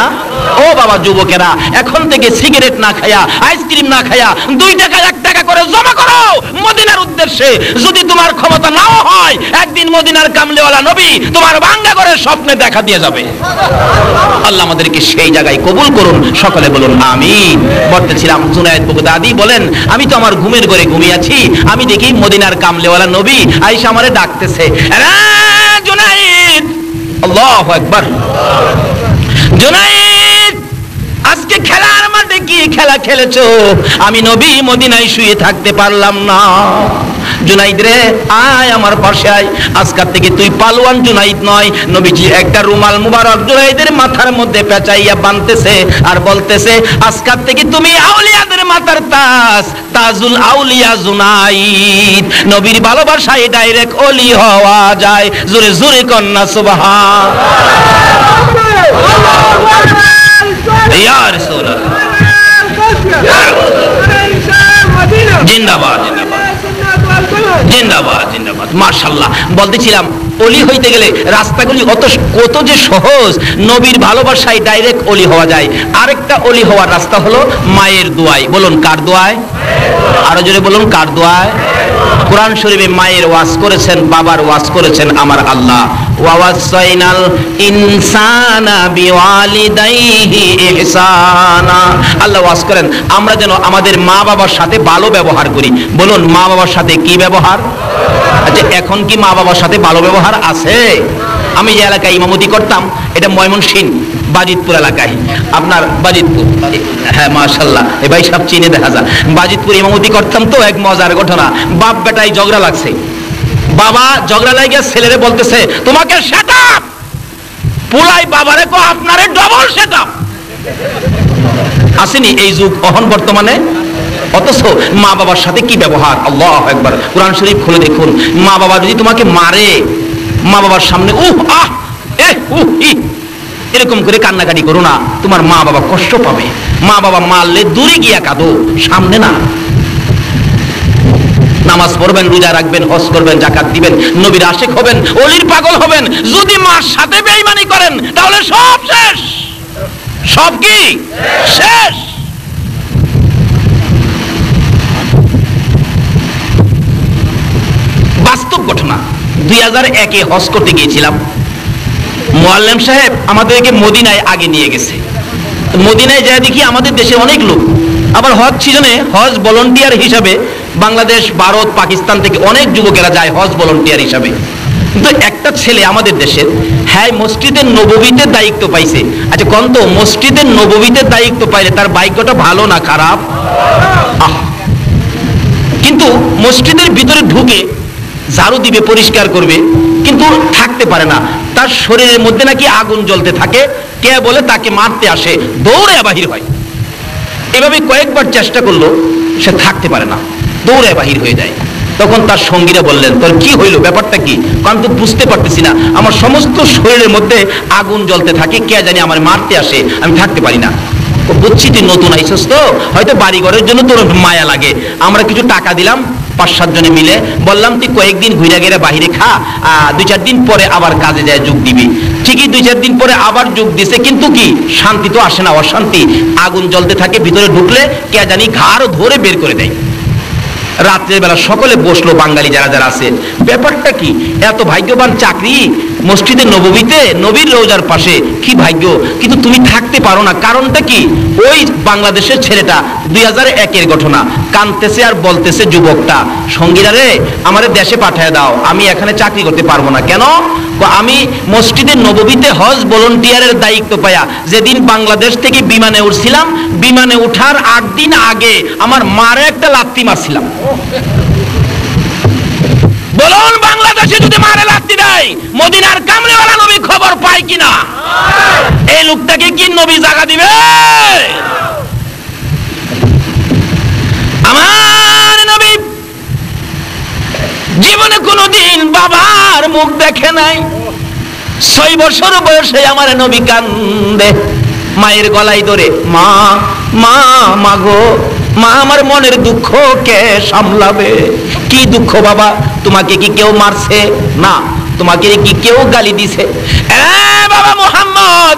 ও বাবা যুবকেরা, এখন থেকে সিগারেট না খায়া, আইসক্রিম না খায়া 2 টাকা 1 টাকা করে জমা করো মদিনার উদ্দেশ্যে। যদি তোমার ক্ষমতা নাও হয়, একদিন মদিনার কামলিওয়ালা নবী তোমার ভাঙ্গা করে স্বপ্নে দেখা দিয়ে যাবে। আল্লাহ আমাদেরকে সেই জায়গায় কবুল করুন, সকলে বলুন আমিন। বলতেছিলাম জুনায়েদ বাগদাদী বলেন, আমি তো আমার ঘুমের ঘরে ঘুমিয়ে আছি, আমি দেখি মদিনার কামলিওয়ালা নবী আয়েশা আমারে ডাকতেছে, জুনায়েদ, আল্লাহু আকবার, জুনায়েদ আজকে খেলার মাঠে কি খেলা খেলেছো? আমি নবী মদিনায় শুয়ে থাকতে পারলাম না। জুনাইদ রে আয় আমার পাশে আয়, আজকাল থেকে তুই পালোয়ান জুনাইদ নয়। নবীজি একটা রুমাল মুবারক জুনাইদের মাথার মধ্যে পেঁচাইয়া বানতেছে আর বলতেছে, আজকাল থেকে তুমি আউলিয়াদের মাথার তাজ, তাজুল আউলিয়া জুনাইদ। নবীর ভালোবাসায় ডাইরেক্ট ওলি হওয়া যায়। জোরে জোরে কন্যা সুবহান। ইয়া রাসূলুল্লাহ জিন্দাবাদ জিন্দাবাদ জিন্দাবাদ জিন্দাবাদ। মাশাআল্লাহ বলতেছিলাম অলি হইতে গেলে রাস্তাগুলি কত যে সহজ, নবীর ভালোবাসায় ডাইরেক্ট অলি হওয়া যায়। আরেকটা অলি হওয়ার রাস্তা হলো মায়ের দোয়ায়। বলুন কার দোয়ায়? আরো জোরে বলুন কার দোয়ায়? কোরআন শরীফে মায়ের ওয়াজ করেছেন, বাবার ওয়াজ করেছেন আমার আল্লাহ। ওয়াসাইনাল ইনসানা বিওয়ালিদাইহি ইহসানা। আল্লাহ ওয়াজ করেন আমরা যেন আমাদের মা বাবার সাথে ভালো ব্যবহার করি। বলুন মা বাবার সাথে কি ব্যবহার? আচ্ছা এখন কি মা বাবার সাথে ভালো ব্যবহার আছে? আমি যে এলাকায় ইমামতি করতাম এটা ময়মনসিংহ বাজিতপুর এলাকায়, আপনার বাজিতপুর, হ্যাঁ মাশাআল্লাহ এ ভাই সব চিনে দেখা যায়। বাজিতপুর ইমামতি করতাম তো এক মজার ঘটনা, বাপ বেটায় ঝগড়া লাগছে। বাবা ঝগড়া লাগিয়ে ছেলেরে বলতেছে তোমাকে সেট আপ, পুলাই বাবারে কো আপনারে ডবল সেট আপ। আসেনি এই যুগ অহন বর্তমানে? অথচ মা বাবার সাথে কি ব্যবহার! আল্লাহু আকবার। কোরআন শরীফ খুলে দেখুন, মা বাবা যদি তোমাকে মারে, মা বাবার সামনে এরকম করে কান্নাকাটি করো না, তোমার মা বাবা কষ্ট পাবে। মা বাবা মারলে দূরে গিয়া কাঁদো, সামনে না। নামাজ পড়বেন, রোজা রাখবেন, হজ করবেন, যাকাত দিবেন, নবীর আশিক হবেন, ওলির পাগল হবেন। যদি মার সাথে বেঈমানি করেন তাহলে সব শেষ। সব কি শেষ? বাস্তব ঘটনা, 2001-এ হজ করতে গিয়েছিলাম। মুআল্লিম সাহেব আমাদেরকে মদিনায় আগে নিয়ে গেছে। মদিনায় যায় দেখি আমাদের দেশে অনেক লোক, আবার হজ সিজনে হজ ভলান্টিয়ার হিসাবে বাংলাদেশ, ভারত, পাকিস্তান থেকে অনেক যুবকেরা যায় হজ ভলান্টিয়ার হিসাবে। কিন্তু একটা ছেলে আমাদের দেশের, হ্যাঁ মসজিদের নববীতে দায়িত্ব পাইছে। আচ্ছা কোন তো মসজিদের নববীতে দায়িত্ব পাইলে তার ভাগ্যটা ভালো না খারাপ? কিন্তু মসজিদের ভিতরে ঢুকে ঝাড়ু দিবে, পরিষ্কার করবে, কিন্তু থাকতে পারে না। তার শরীরের মধ্যে নাকি আগুন জ্বলতে থাকে। কে বলে তাকে মারতে আসে, দৌড়ে বাহির হয়। এভাবে কয়েকবার চেষ্টা করলো, সে থাকতে পারে না, দৌড়ে বাহির হয়ে যায়। তখন তার সঙ্গীরা বললেন তোর কি হইলো, ব্যাপারটা কি? কারণ তো বুঝতে পারতেছি না, আমার সমস্ত শরীরের মধ্যে আগুন জ্বলতে থাকে, কে জানি আমার মারতে আসে, আমি থাকতে পারি না। বুঝছি তুই নতুন আইসস তো, হয়তো বাড়ি ঘরের জন্য তোর মায়া লাগে। আমরা কিছু টাকা দিলাম 5-7 জনে মিলে, বললাম তুই কয়েকদিন ঘুরে গেলে বাহিরে খা, 2-4 দিন পরে আবার কাজে যায় যোগ দিবি। ঠিকই 2-4 দিন পরে আবার যোগ দিছে, কিন্তু কি শান্তি তো আসে না, অশান্তি। আগুন জ্বলতে থাকে, ভিতরে ঢুকলে কে জানি ঘাড় ধরে বের করে দেয়। রাত্রের বেলা সকলে বসলো, বাঙালি যারা যারা আছে, ব্যাপারটা কি? এত ভাগ্যবান চাকরি মসজিদে নববীতে, নবীর রওজার পাশে, কি ভাগ্য, কিন্তু তুমি থাকতে পারো না। কারণটা কি? ওই বাংলাদেশের ছেলেটা 2001-এর ঘটনা, কাঁদতেছে আর বলতেছে যুবকটা, সঙ্গীরা রে আমারে দেশে পাঠিয়ে দাও, আমি এখানে চাকরি করতে পারবো না। কেন? আমি মসজিদে নববীতে হজ ভলান্টিয়ারের দায়িত্ব পাইয়া যেদিন বাংলাদেশ থেকে বিমানে উঠছিলাম, বিমানে উঠার 8 দিন আগে আমার মারে একটা লাত্তি মারছিলাম। বলুন বাংলাদেশে যদি মারে লাত্তি দেয়, মদিনার কামলিওয়ালা নবী খবর পায় কিনা? এই লোকটাকে কি নবী জায়গা দিবে? আমার নবী জীবনে কোনোদিন বাবার মুখ দেখে নাই। 6 বছর বয়সে আমার নবী কান্দে, মায়ের গলায় ধরে, মা মা মাগো, মা আমার মনের দুঃখ কে সামলাবে? কি দুঃখ বাবা? তোমাকে কি কেউ মারছে? না। তোমাকে কি কেউ গালি দিছে? বাবা মুহাম্মদ,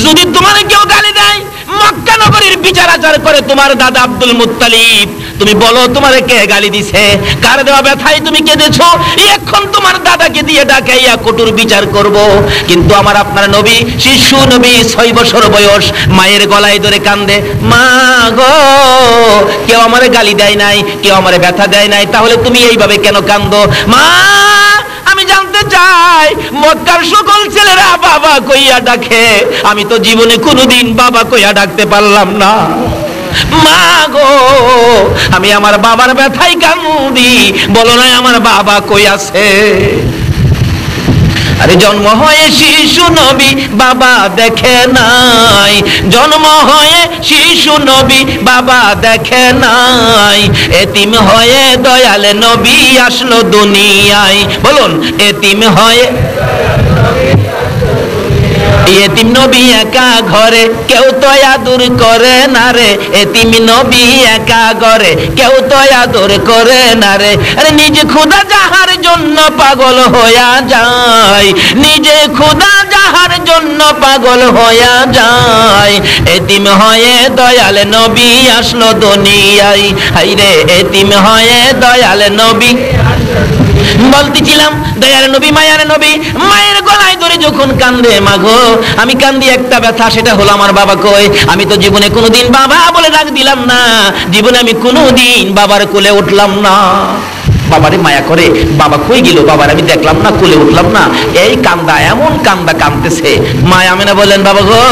যদি তোমার কেউ গালি দেয়, মক্কা নগরীর বিচার আচার করে তোমার দাদা আব্দুল মুত্তালিব, তুমি বলো তোমার কে গালি দিছে, কার দেওয়া ব্যথায় তুমি কেঁদেছো, এখন তোমার দাদাকে দিয়ে ডাকাইয়া কঠোর বিচার করব। কিন্তু আমার আপনার নবী, শিশু নবী, 6 বছর বয়স, মায়ের গলায় ধরে কান্দে, মা গো, কেউ আমারে গালি দেয় নাই, কেউ আমারে ব্যথা দেয় নাই, তাহলে তুমি এইভাবে কেন কান্দো? মা আমি জানতে চাই, মক্কার সকল ছেলেরা বাবা কইয়া ডাকে, আমি তো জীবনে কোনোদিন বাবা কইয়া ডাকতে পারলাম না। মা গো, আমি আমার বাবার ব্যথাই কান্দি, বলো না আমার বাবা কই আছে? আরে জন্ম হয়ে শিশু নবী বাবা দেখে নাই, জন্ম হয়ে শিশু নবী বাবা দেখে নাই, এতিম হয়ে দয়াল নবী আসলো দুনিয়ায়। বলুন এতিম হয়ে এতিম নবী একা ঘরে কেউ তো আদর করে না রে, এতিম নবী একা ঘরে কেউ তো আদর করে না রে। আরে নিজে খোদা যাহার জন্য পাগল হইয়া যায়, নিজে খোদা যাহার জন্য পাগল হইয়া যায়, এতিম হয়ে দয়াল নবী আসলো দুনিয়ায়। হাইরে এতিম হয়ে দয়াল নবী। বলতেছিলাম দয়ার নবী মায়ার নবী, মায়ের গলায় ধরে যখন কান্দে, মাগো আমি কান্দি একটা ব্যথা, সেটা হলো আমার বাবা কই। আমি তো জীবনে কোনোদিন বাবা বলে ডাক দিলাম না, জীবনে আমি কোনোদিন বাবার কোলে উঠলাম না। বাবারে মায়া করে, বাবা কই গেল, বাবার আমি দেখলাম না, কোলে উঠলাম না। এই কান্দা, এমন কান্দা কান্দতেছে। মা আমেনা বলেন, বাবা গো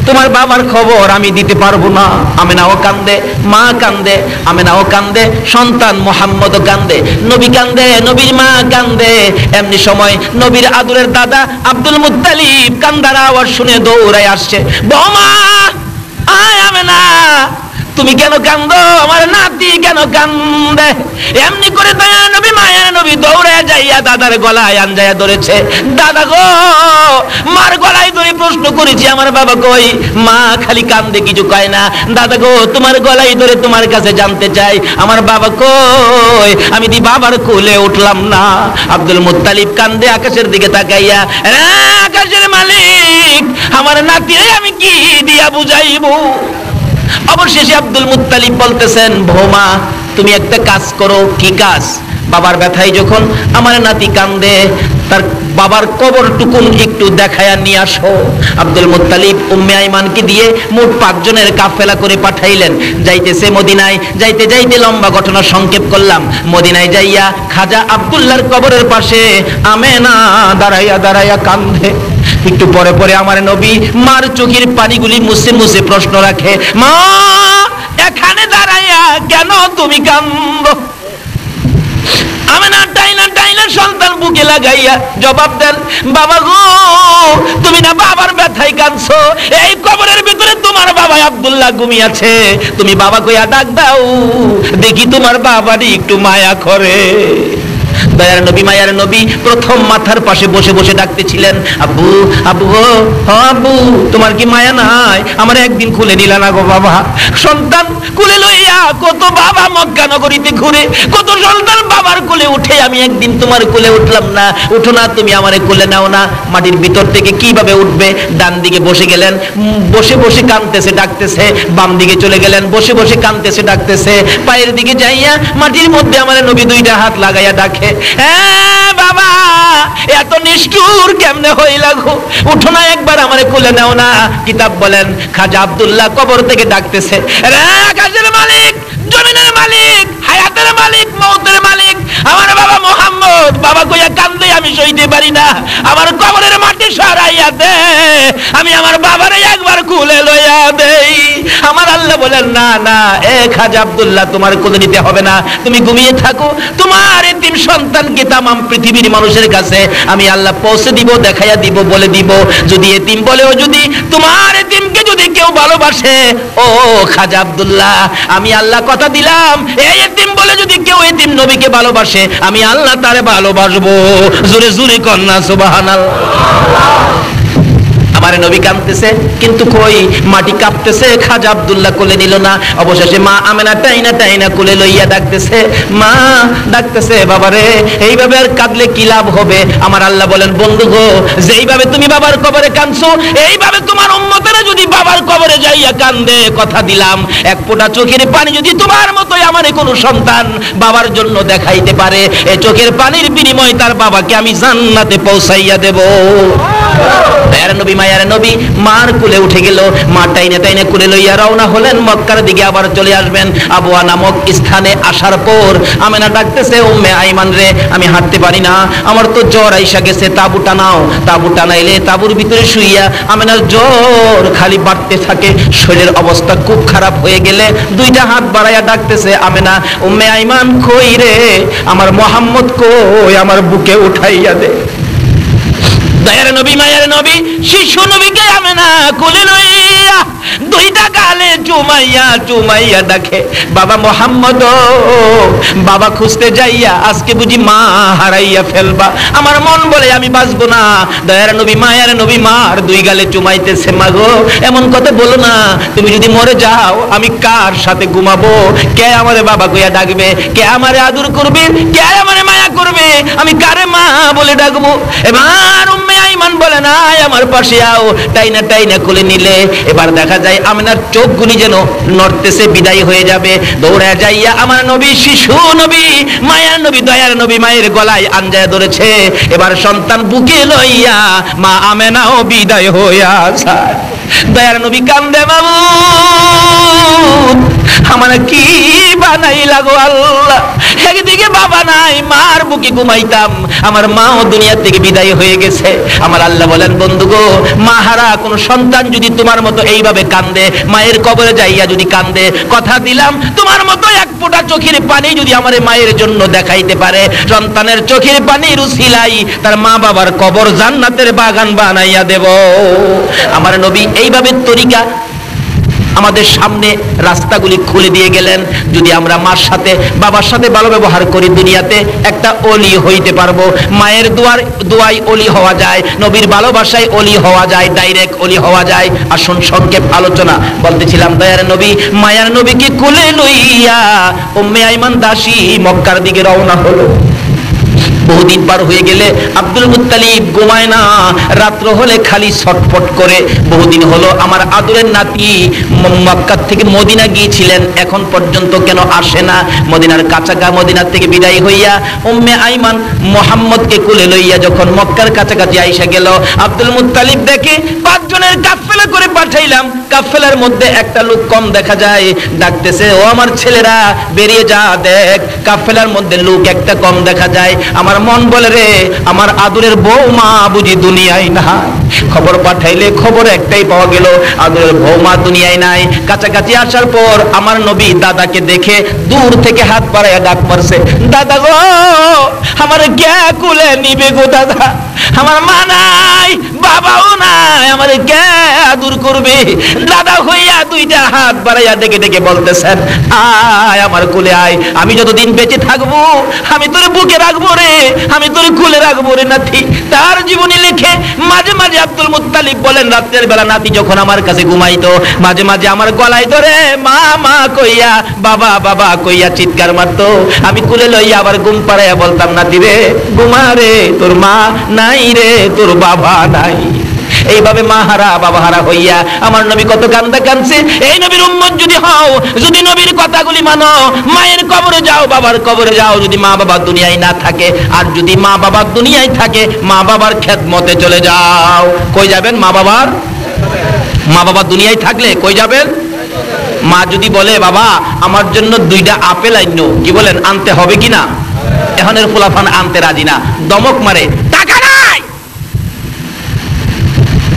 তোমার বাবার খবর আমি দিতে পারবো না। আমেনাও কান্দে, মা কান্দে, আমেনাও কান্দে, সন্তান মুহাম্মদও কান্দে, নবী কান্দে, নবীর মা কান্দে। এমনি সময় নবীর আদরের দাদা আব্দুল মুত্তালিব কান্দার আওয়াজ শুনে দৌড়ায় আসছে। বৌমা আয় আমেনা, তুমি কেন কান্দো, আমার নাতি কেন কান্দে? এমনি করে দয়ার নবী মায়ের নবী দৌড়ে যাইয়া দাদার গলায় আঞ্জায়া ধরেছে। দাদা গো, মার গলায় ধরে প্রশ্ন করেছি আমার বাবা কই, মা খালি কান্দে কিছু কয় না। দাদা গো তোমার গলায় ধরে তোমার কাছে জানতে চাই আমার বাবা কই, আমি দি বাবার কোলে উঠলাম না। আব্দুল মুত্তালিব কান্দে আকাশের দিকে তাকাইয়া, আকাশের মালিক আমার নাতি আমি কি দিয়া বুঝাইবো? অবশেষে আব্দুল মুত্তালিব বলতেছেন, বৌমা তুমি একটা কাজ করো। কি কাজ? বাবার ব্যথায় যখন আমার নাতি কান্দে, তার বাবার কবরটুকুন একটু দেখায়া নিয়ে আসো। আব্দুল মুত্তালিব উম্মে আইমানকে দিয়ে মোট 5 জনের কাফেলা করে পাঠাইলেন। যাইতেছে মদিনায়, যাইতে যাইতে লম্বা ঘটনা সংক্ষেপ করলাম। মদিনায় যাইয়া খাজা আব্দুল্লাহর কবরের পাশে আমেনা দাঁড়াইয়া দাঁড়াইয়া কান্দে। একটু পরে পরে আমার নবী মার চোখের পানিগুলি মুছে মুছে প্রশ্ন রাখে, মা এখানে দাঁড়াইয়া কেন তুমি কান্দো? আমেনা টাইনা টাইনা সন্তান বুকে লাগাইয়া জবাব দেন, বাবা গো তুমি না বাবার ব্যথায় কাঁদছো, এই কবরের ভিতরে তোমার বাবা আব্দুল্লাহ ঘুমিয়েছে, তুমি বাবা কইয়া ডাক দাও, দেখি তোমার বাবারই একটু মায়া করে। দয়ার নবী মায়ার নবী প্রথম মাথার পাশে বসে বসে ডাকতেছিলেন, আব্বু আব্বু গো, আব্বু তোমার কি মায়া নাই? আমার একদিন খুলে নিলা না গো বাবা। সন্তান কুলে লইয়া কত বাবা মক্কা নগরীতে ঘুরে, কত সন্তান বাবার কোলে উঠে, আমি একদিন তোমার কোলে উঠলাম না। উঠো না, তুমি আমারে কোলে নাও না। মাটির ভিতর থেকে কিভাবে উঠবে? ডান দিকে বসে গেলেন, বসে বসে কাঁদতেছে ডাকতেছে। বাম দিকে চলে গেলেন, বসে বসে কাঁদতেছে ডাকতেছে। পায়ের দিকে যাইয়া মাটির মধ্যে আমার নবী 2টা হাত লাগাইয়া ডাকে, বাবা এত নিষ্ঠুর কেমনে হইলা গো, উঠো না একবার আমারে কোলে নাও না। কিতাব বলেন খাজা আব্দুল্লাহ কবর থেকে ডাকতেছে, আকাশের মালিক, জমিনের মালিক, হায়াতের মালিক, মওতের মালিক আমার বাবা মুহাম্মদ, বাবা কইয়া কান্দে আমি সইতে পারি না, আমার কবরের মাটি সরাইয়া দে, আমি আমার বাবারে একবার কোলে লইয়া দেই। আমার আল্লাহ বলেন, না না এ খাজা আব্দুল্লাহ তোমার কোলে নিতে হবে না, তুমি ঘুমিয়ে থাকো, তোমার এতিম সন্তানকে তামাম পৃথিবীর মানুষের কাছে আমি আল্লাহ পৌঁছে দিব, দেখাইয়া দিব, বলে দিব। যদি এতিম বলেও যদি তোমার এতিমকে যদি কেউ ভালোবাসে, ও খাজা আব্দুল্লাহ আমি আল্লাহ কথা দিলাম, এই এতিম বলে যদি কেউ এতিম নবীকে ভালোবাসে আমি আল্লাহ তারে ভালোবাসবো। জোরে জোরে কন্যা সুবহানাল্লাহ। আমার নবী কাঁদতেছে, কিন্তু কই মাটি কাঁপতেছে, খাজা আব্দুল্লাহ কোলে নিল না। অবশেষে মা আমেনা টাইনা টাইনা কোলে লইয়া ডাকতেছে, মা ডাকতেছে, বাবারে এইভাবে আর কাঁদলে কি লাভ হবে? আমার আল্লাহ বলেন, বন্ধু গো যেইভাবে তুমি বাবার কবরে কাঁদছো, এইভাবে তোমার উম্মতেরা যদি বাবার কবরে যাইয়া কান্দে, কথা দিলাম এক ফোঁটা চোখের পানি যদি তোমার মতোই আমারে কোনো সন্তান বাবার জন্য দেখাইতে পারে, এই চোখের পানির বিনিময়ে তার বাবাকে আমি জান্নাতে পৌঁছাইয়া দেব। নবী মায়ার নবী মার কোলে উঠে গেল, মা টাইনে টাইনে কোলে লইয়া রওনা হলেন মক্কার দিকে, আবার চলে আসবেন। আবওয়া নামক স্থানে আসার পর আমেনা ডাকতেছে, উম্মে আইমান রে আমি হাঁটতে পারি না, আমার তো জ্বর আইসা গেছে, তাবু টানাও। তাবু টানাইলে তাবুর ভিতরে শুইয়া আমেনার জ্বর খালি বাড়তে থাকে, শরীরের অবস্থা খুব খারাপ হয়ে গেলে 2টা হাত বাড়াইয়া ডাকতেছে, আমেনা উম্মে আইমান কই রে, আমার মুহাম্মদ কই, আমার বুকে উঠাইয়া দে। দয়ার নবী মায়ের নবী শিশু নবীকে আমেনা কোলে লইয়া 2 টাকা গালে চুমাইয়া চুমাইয়া ডাকে, বাবা মোহাম্মদ, বাবা খুঁজতে যাইয়া আজকে বুঝি মা হারাইয়া ফেলবা। আমার মন বলে আমি বাঁচবো না। দয়ার নবী মায়ার নবী মার দুই গালে চুমাইতেছে, মাগো এমন কথা বলো না, তুমি যদি মরে যাও আমি কার সাথে ঘুমাবো? কে আমারে বাবা কইয়া ডাকবে? কে আমারে আদর করবে? কে আমারে মায়া করবে? আমি কারে মা বলে ডাকবো? এবার উম্মে আইমান বলে না, আমার পাশে আও। টাইনা টাইনা কোলে নিলে এবার দেখা যায় আমিনার চোখগুলি যেন নড়তেছে, বিদায় হয়ে যাবে। দৌড়ে যাইয়া আমার নবী, শিশু নবী, মায়ার নবী, দয়ার নবী মায়ের গলায় আঞ্জায় ধরেছে। এবার সন্তান বুকে লইয়া মা আমেনাও বিদায় হইয়া যায়। দয়ার নবী কান্দে, বাবু আমার কি বানাইলা গো আল্লাহ? একদিকে বাবা নাই, মার বুকে ঘুমাইতাম, আমার মাও দুনিয়া থেকে বিদায় হয়ে গেছে। আমার আল্লাহ বলেন, বন্ধু গো, মাহারা কোন সন্তান যদি তোমার মতো এইভাবে কান্দে, মায়ের কবরে যাইয়া যদি কান্দে, কথা দিলাম তোমার মতো এক ফোঁটা চোখের পানি যদি আমার মায়ের জন্য দেখাইতে পারে, সন্তানের চোখের পানির উসিলাই তার মা বাবার কবর জান্নাতের বাগান বানাইয়া দেব। আমার নবী এইভাবে তরিকা আমাদের সামনে রাস্তাগুলি খুলে দিয়ে গেলেন। যদি আমরা মার সাথে বাবার সাথে ভালো ব্যবহার করি, দুনিয়াতে একটা অলি হইতে পারবো। মায়ের দোয়াই অলি হওয়া যায়, নবীর ভালোবাসায় অলি হওয়া যায়, ডাইরেক্ট অলি হওয়া যায়। আসুন সংক্ষেপ আলোচনা বলতেছিলাম, দয়ার নবী মায়ার নবীকে কোলে লইয়া উম্মে আইমান দাসী মক্কার দিকে রওনা হলো। বহুদিন পার হয়ে গেলে আব্দুল মুত্তালিব ঘুমায় না, রাত্র হলে খালি ছটফট করে। বহুদিন হলো আমার আদরের নাতি মক্কা থেকে মদিনা গিয়েছিলেন, এখন পর্যন্ত কেন আসে না? মদিনার কাছাকাছি, মদিনার থেকে বিদায় হইয়া উম্মে আইমান মোহাম্মদকে কোলে লইয়া যখন মক্কার কাছাকাছি আইসা গেল, আব্দুল মুত্তালিব দেখে 5 জনের কাফেলা করে পাঠাইলাম, কাফেলার মধ্যে একটা লোক কম দেখা যায়, ডাকতেছে, ও আমার ছেলেরা বেরিয়ে যা, দেখ কাফেলার মধ্যে লোক একটা কম দেখা যায়। আমার মন বলে, রে আমার আদরের বৌমা বুঝি দুনিয়ায় নাই। খবর পাঠাইলে খবর একটাই পাওয়া গেল, আদরের বৌমা দুনিয়ায় নাই। কাছাকাছি আসার পর আমার নবী দাদাকে দেখে দূর থেকে হাত বাড়াইয়া ডাক মারছে, দাদা গো, আমার কে কুলে নিবে গো দাদা? আমার মা নাই, বাবাও নাই, আমার কে আদর করবে? দাদা হইয়া দুইটা হাত বাড়াইয়া ডেকে ডেকে বলতেছেন, আয় আমার কুলে আয়, আমি যতদিন বেঁচে থাকবো আমি তোর বুকে রাখবো রে, আমি তোর কুলে রাখবো রে নাতি। তার জীবনী লিখে মাঝে মাঝে আব্দুল মুত্তালিব বলেন, রাতের বেলা নাতি যখন আমার কাছে ঘুমাইতো, মাঝে মাঝে আমার গলায় ধরে মা মা কইয়া, বাবা বাবা কইয়া চিৎকার মারতো। আমি কুলে লইয়া আবার ঘুম পাড়াইয়া বলতাম, নাতি রে ঘুমা রে, তোর মা নাই রে, তোর বাবা নাই। এইভাবে মাহারা বাবাহারা হইয়া আমার নবী কত কান্দা কাঁদছে। এই নবীর উম্মত যদি হও, যদি নবীর কথাগুলি মানো, মায়ের কবরে যাও, বাবার কবরে যাও, যদি মা বাবা দুনিয়ায় না থাকে, আর যদি মা বাবা দুনিয়ায় থাকে, মা বাবার খেদমতে চলে যাও। কই যাবেন? মা বাবা দুনিয়ায় থাকলে কই যাবেন? মা যদি বলে, বাবা আমার জন্য 2টা আপেল আইনো, কি বলেন, আনতে হবে কিনা? এখনের ফুলাফান আনতে রাজি না, দমক মারে, টাকা নাই।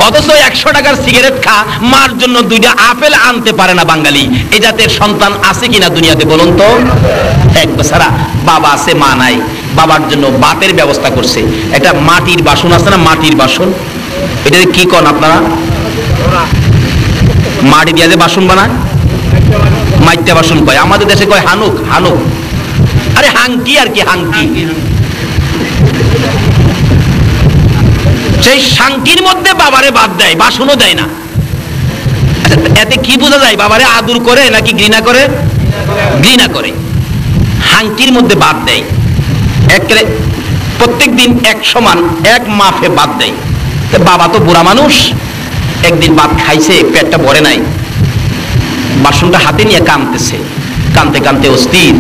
অথচ 100 টাকার সিগারেট খা, মার জন্য 2টা আপেল আনতে পারে না বাঙালি। এই জাতের সন্তান আছে কিনা দুনিয়াতে বলুন তো? এক বেচারা বাবা আছে, মা নাই, বাবার জন্য ভাতের ব্যবস্থা করছে। একটা মাটির বাসন আছে না, মাটির বাসন, এটা কি কন আপনারা? মাটি দিয়ে যে বাসন বানায়, মাইটা বাসন কয়, আমাদের দেশে কয় হানুক। হানুক, আরে হাঙ্কি আর কি, হাঙ্কি। সেই শাঙ্কির মধ্যে বাবারে বাদ দেয়, বাসনও দেয় না। এতে কি বোঝা যায়? বাবারে আদর করে নাকি ঘৃণা করে? ঘৃণা করে। হাঙ্কির মধ্যে বাদ দেয়, একেবারে প্রত্যেক দিন এক সমান এক মাফে বাদ দেয়। বাবা তো বুড়া মানুষ, একদিন ভাত খাইছে, পেটটা ভরে নাই, বাসনটা হাতে নিয়ে কাঁদতেছে, কাঁদতে কাঁদতে অস্থির।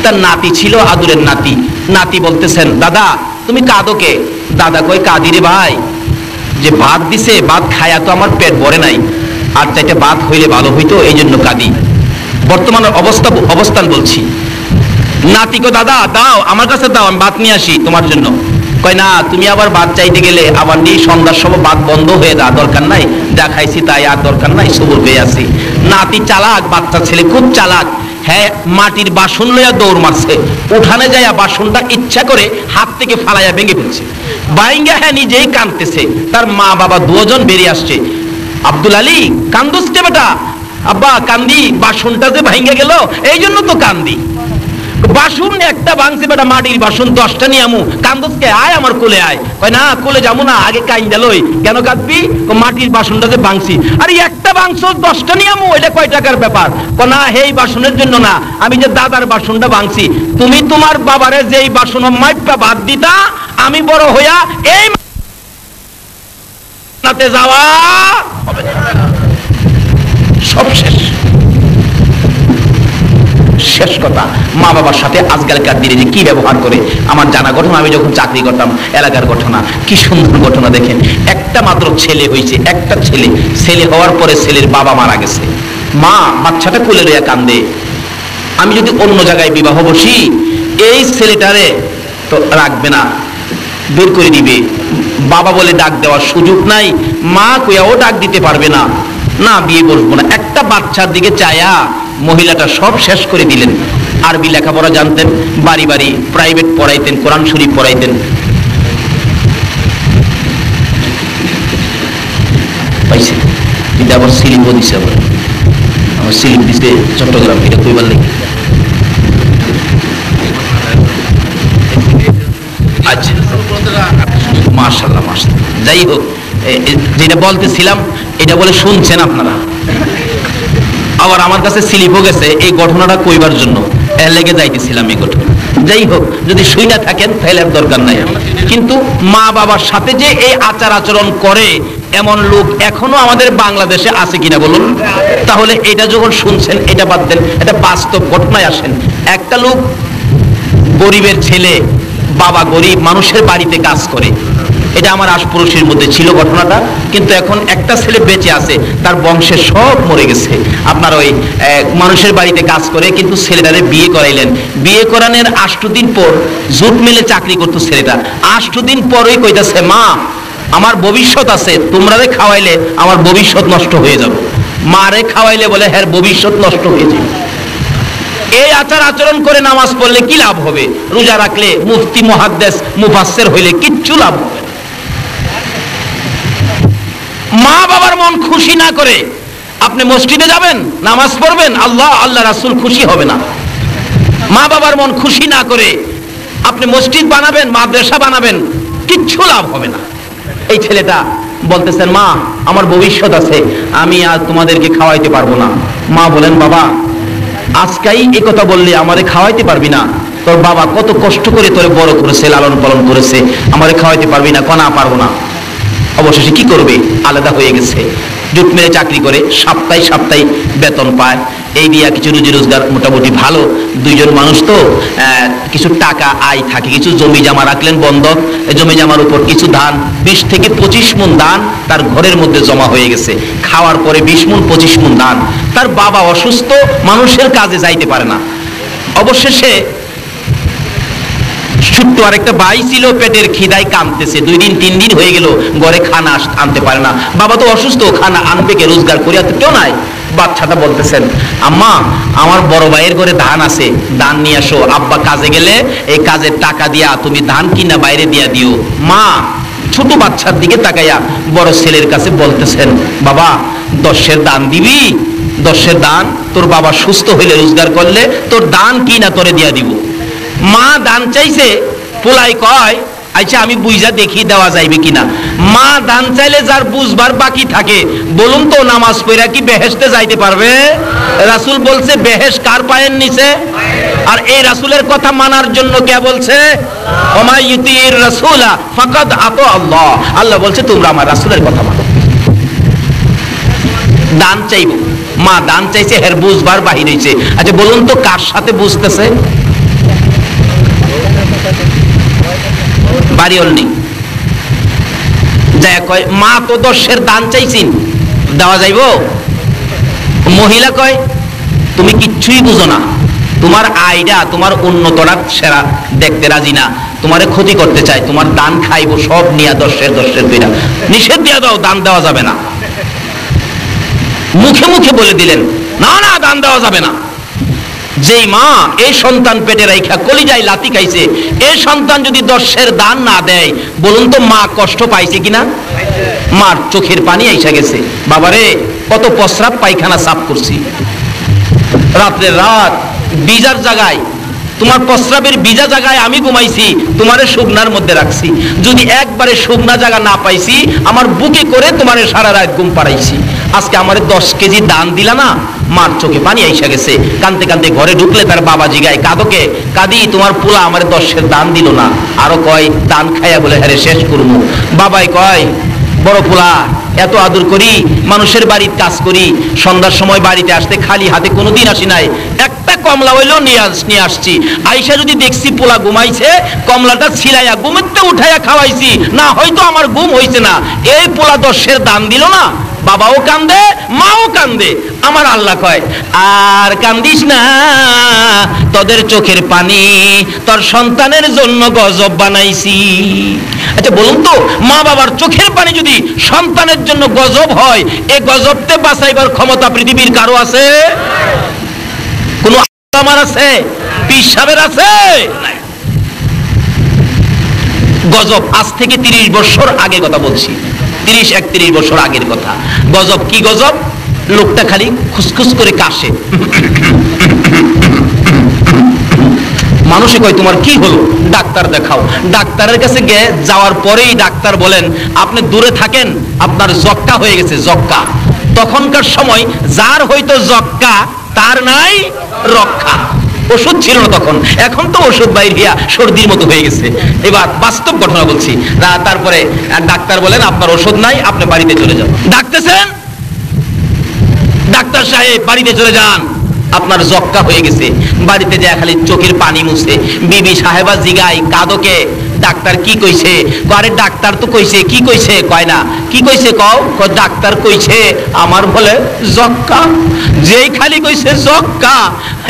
তার নাতি ছিল, আদুরের নাতি। নাতি বলতেছেন, দাদা তুমি কাঁদো কে? দাদা কই, কাঁদি রে ভাই, যে ভাত দিছে, ভাত খায়া তো আমার পেট ভরে নাই, আর চাইতে ভাত হইলে ভালো হইতো, এই জন্য কাঁদি। বর্তমানের অবস্থান বলছি। নাতি কো, দাদা দাও, আমার কাছে দাও, আমি ভাত নিয়ে আসি তোমার জন্য। কয় না, তুমি আবার ভাত চাইতে গেলে আবার নিয়ে সন্ধ্যার সময় ভাত বন্ধ হয়ে যা, দরকার নাই, যা খাইছি তাই, আর দরকার নাই, সবুর পেয়ে আছি। নাতি চালাক, বাচ্চা ছেলে খুব চালাক। হ্যাঁ, মাটির বাসন লইয়া দৌড় মারছে, উঠানে যাইয়া বাসনটা ইচ্ছা করে হাত থেকে ফালাইয়া ভেঙে ফেলছে। বাইঙ্গা হ্যাঁ নিজেই কাঁদতেছে, তার মা বাবা 2জন বেরিয়ে আসছে। আব্দুল আলী, কান্দোস কে বেটা? আব্বা কান্দি, বাসনটা যে ভাঙ্গে গেল এই জন্য তো কান্দি। বাসন একটা ভাঙছে বেটা, মাটির বাসন 10টা নিয়ে আমু, কান্দসকে আয় আমার কোলে আয়। কয় না কোলে যাবো না, আগে কাইন্দা লই। কেন কাঁদবি? মাটির বাসনটা যে ভাঙছি। আরে একটা বাংছো 10টা নিয়ে আমু, এটা কয় টাকার ব্যাপার? কয় না এই বাসনের জন্য না, আমি যে দাদার বাসনটা ভাঙছি। তুমি তোমার বাবারে যেই বাসন মাইপা বাদ দিতা, আমি বড় হইয়া এই নাতে যাওয়া হবে না। সব শেষ। শেষ কথা, মা বাবার সাথে আজকালকার দিনে যে কি ব্যবহার করে আমার জানা ঘটনা। আমি যখন চাকরি করতাম, এলাকার ঘটনা, কি সুন্দর ঘটনা দেখেন। একটা মাত্র ছেলে হয়েছে, একটা ছেলে। ছেলে হওয়ার পরে ছেলের বাবা মারা গেছে, মা বাচ্চাটা কোলে লইয়া কান্দে। আমি যদি অন্য জায়গায় বিবাহ বসি, এই ছেলেটারে তো রাখবে না, বের করে দিবে। বাবা বলে ডাক দেওয়ার সুযোগ নাই, মা কইয়াও ডাক দিতে পারবে না, না বিয়ে বসবো না। একটা বাচ্চার দিকে চায়া মহিলাটা সব শেষ করে দিলেন। আরবি লেখাপড়া জানতেন, বাড়ি বাড়ি প্রাইভেট পড়াইতেন, কোরআন শরীফ পড়াইতেন। পাইছে এটা আবার সিলিপও দিছে, আবার আমার সিলিপ দিছে চট্টগ্রাম। এটা কইবার লেগে আচ্ছা, মাশাআল্লাহ মাশাআল্লাহ। যাই হোক, যেটা বলতেছিলাম এটা বলে শুনছেন আপনারা। আবার আমার কাছে স্লিপও গেছে এই ঘটনাটা কইবার জন্য, এর লেগে যাইতেছিলাম এই ঘটনা। যাই হোক, যদি শুই না থাকেন তাহলে আর দরকার নাই। কিন্তু মা বাবার সাথে যে এই আচার আচরণ করে এমন লোক এখনো আমাদের বাংলাদেশে আছে কিনা বলুন? তাহলে এটা যখন শুনছেন এটা বাদ দেন, এটা বাস্তব ঘটনায় আসেন। একটা লোক, গরিবের ছেলে, বাবা গরিব, মানুষের বাড়িতে কাজ করে। এটা আমার আশপাশের মধ্যে ছিল ঘটনাটা। কিন্তু এখন একটা ছেলে বেঁচে আছে, তার বংশের সব মরে গেছে। আপনার ওই মানুষের বাড়িতে কাজ করে, কিন্তু ছেলেটারে বিয়ে করাইলেন। বিয়ে করানোর 8 দিন পর জুট মিলে চাকরি করতো ছেলেটা। 8 দিন পরই কইতাছে, মা আমার ভবিষ্যৎ আছে, তোমরারে খাওয়াইলে আমার ভবিষ্যৎ নষ্ট হয়ে যাবে। মারে খাওয়াইলে বলে হ্যাঁ ভবিষ্যৎ নষ্ট হয়ে যাবে। এই আচার আচরণ করে নামাজ পড়লে কি লাভ হবে? রোজা রাখলে, মুফতি মুহাদ্দিস মুফাসসির হইলে কিচ্ছু লাভ হবে। মা বাবার মন খুশি না করে আপনি মসজিদে যাবেন, নামাজ পড়বেন, আল্লাহ আল্লাহ রাসূল খুশি হবে না। মা বাবার মন খুশি না করে আপনি মসজিদ বানাবেন, মাদ্রাসা বানাবেন, কিচ্ছু লাভ হবে না। এই ছেলেটা বলতেছেন, মা আমার ভবিষ্যৎ আছে, আমি আজ তোমাদেরকে খাওয়াইতে পারবো না। মা বলেন, বাবা আজকেই এই কথা বললে আমারে খাওয়াইতে পারবি না? তোর বাবা কত কষ্ট করে তোরে বড় করেছে, লালন পালন করেছে, আমারে খাওয়াইতে পারবি না? কনা পারবো না। অবশেষে কি করবে? আলাদা হয়ে গেছে, জুট মেরে চাকরি করে, সপ্তাহে সপ্তাহে বেতন পায়। এই দিয়া কিছু রুজি রোজগার মোটামুটি ভালো। দুইজন মানুষ তো কিছু টাকা আয় থাকে। কিছু জমি জমা রাখলেন বন্ধক, জমি জমার উপর কিছু ধান, 20 থেকে 25 মণ ধান তার ঘরের মধ্যে জমা হয়ে গেছে। খাওয়ার পরে 20 মণ 25 মণ ধান। তার বাবা অসুস্থ, মানুষের কাজে যাইতে পারে না। অবশেষে ছোট্ট আরেকটা ভাই ছিল, পেটের খিদায় কাঁদতেছে। 2 দিন 3 দিন হয়ে গেল, ঘরে খানা আনতে পারে না। বাবা তো অসুস্থ, খানা আনবে কে? রোজগার করিয়া তো কেউ নাই। বাচ্চাটা বলতেছেন, আম্মা আমার বড় ভাইয়ের ঘরে ধান আছে, ধান নিয়ে আসো। আব্বা কাজে গেলে এই কাজের টাকা দিয়া তুমি ধান কিনা বাইরে দিয়া দিও। মা ছোট বাচ্চার দিকে তাকাইয়া বড় ছেলের কাছে বলতেছেন, বাবা 10-এর দান দিবি? 10-এর দান তোর বাবা সুস্থ হইলে, রোজগার করলে তোর দান কিনা তোরে দিয়া দিব। মা দান চাইছে, পোলাই কয় আচ্ছা আমি বুঝা দেখি দেওয়া যাইবে কিনা। মা দান চাইলে যার বুঝবার বাকি থাকে, বলুন তো নামাজ পড়া কি বেহেশতে যাইতে পারবে? রাসূল বলছে বেহেশ কার পায়ের নিচে। আর এই রাসূলের কথা মানার জন্য কে বলছে? ওমা ইউতির রাসূলা ফাকাদ আতা আল্লাহ। আল্লাহ বলছে তোমরা আমার রাসূলের কথা মানো। দান চাইব, মা দান চাইছে, হের বুঝবার বাহির হইছে। আচ্ছা বলুন তো কার সাথে বুঝতেছে? বাড়িওয়াল নেই, যায় কয় মা তো 10-এর দান চাইছিন, দেওয়া যাইব? মহিলা কয় তুমি কিচ্ছুই বুঝো না, তোমার আইডা তোমার উন্নতরা সেরা দেখতে রাজি না, তোমারে ক্ষতি করতে চায়, তোমার দান খাইব সব নিয়া 10-এর কইরা নিষেধ দিয়া দাও, দান দেওয়া যাবে না। মুখে মুখে বলে দিলেন না না দান দেওয়া যাবে না। যেই মা এই সন্তান পেটে রাইখা কলিজায় লাথি খাইছে, এই সন্তান যদি 10-এর দান না দেয়, বলুন তো মা কষ্ট পাইছে কিনা? মার চোখের পানি আইসা গেছে। বাবারে কত প্রস্রাব পায়খানা সাফ করছি, রাত্রে রাত বিজার জায়গায়, তোমার প্রস্রাবের বিজা জায়গায় আমি ঘুমাইছি, তোমারে শুকনার মধ্যে রাখছি। যদি একবারে শুকনা জায়গা না পাইছি, আমার বুকে করে তোমারে সারা রাত ঘুম পাড়াইছি। আজকে আমারে 10 কেজি দান দিলা না। মার চোখে পানি আইসা গেছে। কানতে কানতে ঘরে ঢুকলে তার বাবা জিগায়, কাদকে কাদি তোমার পোলা আমারে 10-এর দান দিল না। আরো কয় দান খাইয়া বলে হ্যাঁ শেষ করবো। বাবাই কয়, বড় পোলা, এত আদর করি, মানুষের বাড়ির কাজ করি, সন্ধ্যার সময় বাড়িতে আসতে খালি হাতে কোনোদিন আসি নাই, একটা কমলা হইলেও নিয়ে আসছি। আইসা যদি দেখছি পোলা ঘুমাইছে, কমলাটা ছিলাইয়া ঘুমতে উঠাইয়া খাওয়াইছি, না হয়তো আমার ঘুম হইছে না। এই পোলা 10-এর দান দিল না। বাবাও কান্দে, মাও কান্দে। আমার আল্লাহ কয়, আর কান্দিস না, তোদের চোখের পানি তোর সন্তানের জন্য গজব বানাইছি। আচ্ছা বলুন তো, মা বাবার চোখের পানি যদি সন্তানের জন্য গজব হয়, এই গজবতে বাঁচাইবার ক্ষমতা পৃথিবীর কারো আছে? কোন আমার আছে? পীর সাহেবের আছে? গজব আজ থেকে 30 বছর আগে কথা বলছি, 30-31 বছর আগের কথা। গজব কি গজব? লোকটা খালি খুসখুস করে কাশে। মানুষে কয় তোমার কি হলো, ডাক্তার দেখাও। ডাক্তারের কাছে যাওয়ার পরেই ডাক্তার বলেন, আপনি দূরে থাকেন, আপনার যক্কা হয়ে গেছে, যক্কা। তখনকার সময় যার হয়তো যক্কা তার নাই রক্ষা। ওষুধ ছিল না তখন, এখন তো ওষুধ বাইরিয়া সর্দির মতো হয়ে গেছে। এবার বাস্তব ঘটনা বলছি। তারপরে ডাক্তার বলেন আপনার ওষুধ নাই, আপনি বাড়িতে চলে যান। ডাকতেছেন, ডাক্তার সাহেব বাড়িতে চলে যান, আপনার যক্কা হয়ে গেছে। বাড়িতে যায় খালি চোখের পানি মুছে। বিবি সাহেবা জিগায়, কাদকে ডাক্তার কি কইছে? আরে ডাক্তার তো কইছে। কি কইছে? কয় না। কি কইছে কও? ডাক্তার কইছে আমার বলে যক্কা। যেই খালি কইছে যক্কা,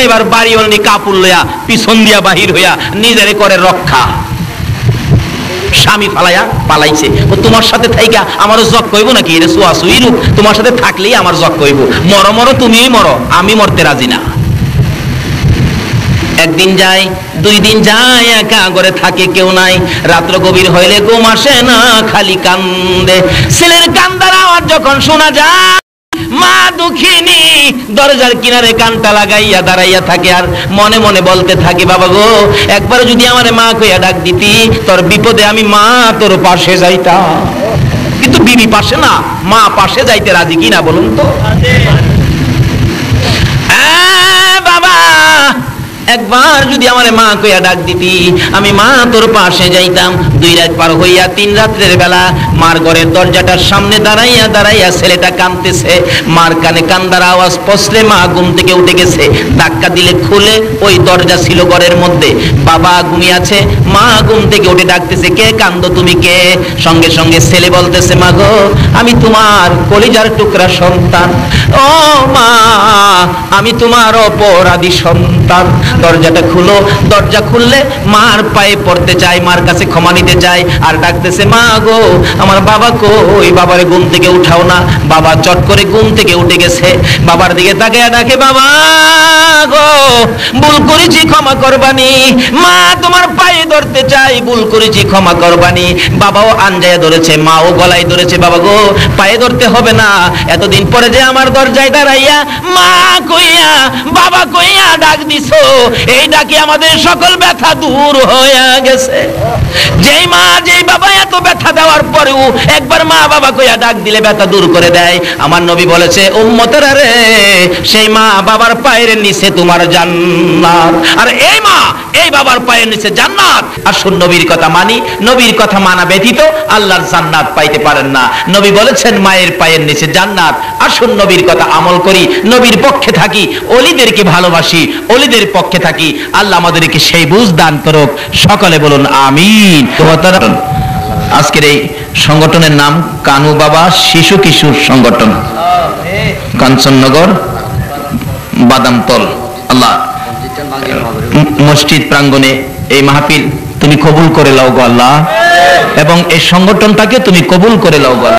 এবার বাড়ি অন্য কাপড় লইয়া পিছন দিয়া বাহির হইয়া নিজেরে করে রক্ষা। স্বামী ফালাইয়া পালাইছে। ও তোমার সাথে থাইকা আমারও জক কইব নাকি? এটা সুয়াসুই রূপ, তোমার সাথে থাকলেই আমার জক কইব। মরো মরো, তুমিই মরো, আমি মরতে রাজি না। একদিন যায়, 2 দিন যায়, একা ঘরে থাকে কেউ নাই। রাত্র গভীর হইলে ঘুম আসে না, খালি কান্দে। ছেলের কান্দার আওয়াজ যখন শোনা যায়, মা দুঃখিনী দরজার কিনারে কানটা লাগাইয়া দাঁড়াইয়া থাকে আর মনে মনে বলতে থাকে, বাবা গো, একবার যদি আমারে মা কইয়া ডাক দিতি, তোর বিপদে আমি মা তোর পাশে যাইতাম। কিন্তু বিবি পাশে না, মা পাশে যাইতে রাজি কিনা বলুন তো? বাবা, একবার যদি আমার মা কইয়া ডাক দিতি, আমি মা তোর পাশে যাইতাম। 2 রাত পার হইয়া 3 রাত্রের বেলা মার ঘরের দরজাটার সামনে দাঁড়াইয়া দাঁড়াইয়া ছেলেটা কাঁদতেছে। মার কানে কান্দার আওয়াজ পৌঁছলে মা ঘুম থেকে উঠে গেছে। ধাক্কা দিলে খুলে, ওই দরজা ছিল ঘরের মধ্যে। বাবা ঘুমিয়ে আছে, মা ঘুম থেকে উঠে ডাকতেছে, কে কান্দো তুমি, কে? সঙ্গে সঙ্গে ছেলে বলতেছে, মা গো, আমি তোমার কলিজার টুকরা সন্তান। ও মা, আমি তোমার অপরাধী সন্তান। দরজাটা খুলো। দরজা খুললে মার পায়ে পড়তে চাই, মার কাছে ক্ষমা নিতে চাই, আর ডাকতেছে, মা গো, আমার বাবা কই? বাবারে ঘুম থেকে উঠাও না। বাবা চট করে ঘুম থেকে উঠে গেছে। বাবার দিকে তাকিয়ে ডাকে, বাবা গো, ভুল করেছি, ক্ষমা করবানি। মা তোমার পায়ে ধরতে চাই, ভুল করেছি, ক্ষমা করবানি। বাবাও আঞ্জায় ধরেছে, মাও গলায় ধরেছে, বাবা গো, পায়ে ধরতে হবে না। এতদিন পরে যে আমার দরজায় দাঁড়াইয়া মা কইয়া বাবা কইয়া ডাক দিছো, এই ডাকে আমাদের সকল ব্যথা দূর হয়ে গেছে। যেই মা যেই বাবা এত ব্যথা দেওয়ার পরেও একবার মা বাবা কইয়া ডাক দিলে ব্যথা দূর করে দেয়। আমার নবী বলেছে, উম্মতেরা রে, সেই মা বাবার পায়ের নিচে তোমার জান্নাত, আর এই মা এই বাবার পায়ের নিচে জান্নাত। আসুন নবীর কথা মানি। নবীর কথা মানা ব্যতীত আল্লাহর জান্নাত পাইতে পারেন না। নবী বলেছেন মায়ের পায়ের নিচে জান্নাত। আসুন নবীর কথা আমল করি, নবীর পক্ষে থাকি, অলিদেরকে ভালোবাসি, অলিদের পক্ষে থাকি। আল্লাহ আমাদেরকে সেই বুঝ দান করুক। সকলে বলুন আমিন। আজকের এই সংগঠনের নাম কানু বাবা শিশু কিশোর সংগঠন, কাঞ্চননগর, বাদামতল। আল্লাহ মসজিদ প্রাঙ্গণে এই মাহফিল তুমি কবুল করে লাও গো আল্লাহ, এবং এই সংগঠনটাকে তুমি কবুল করে লাও গো।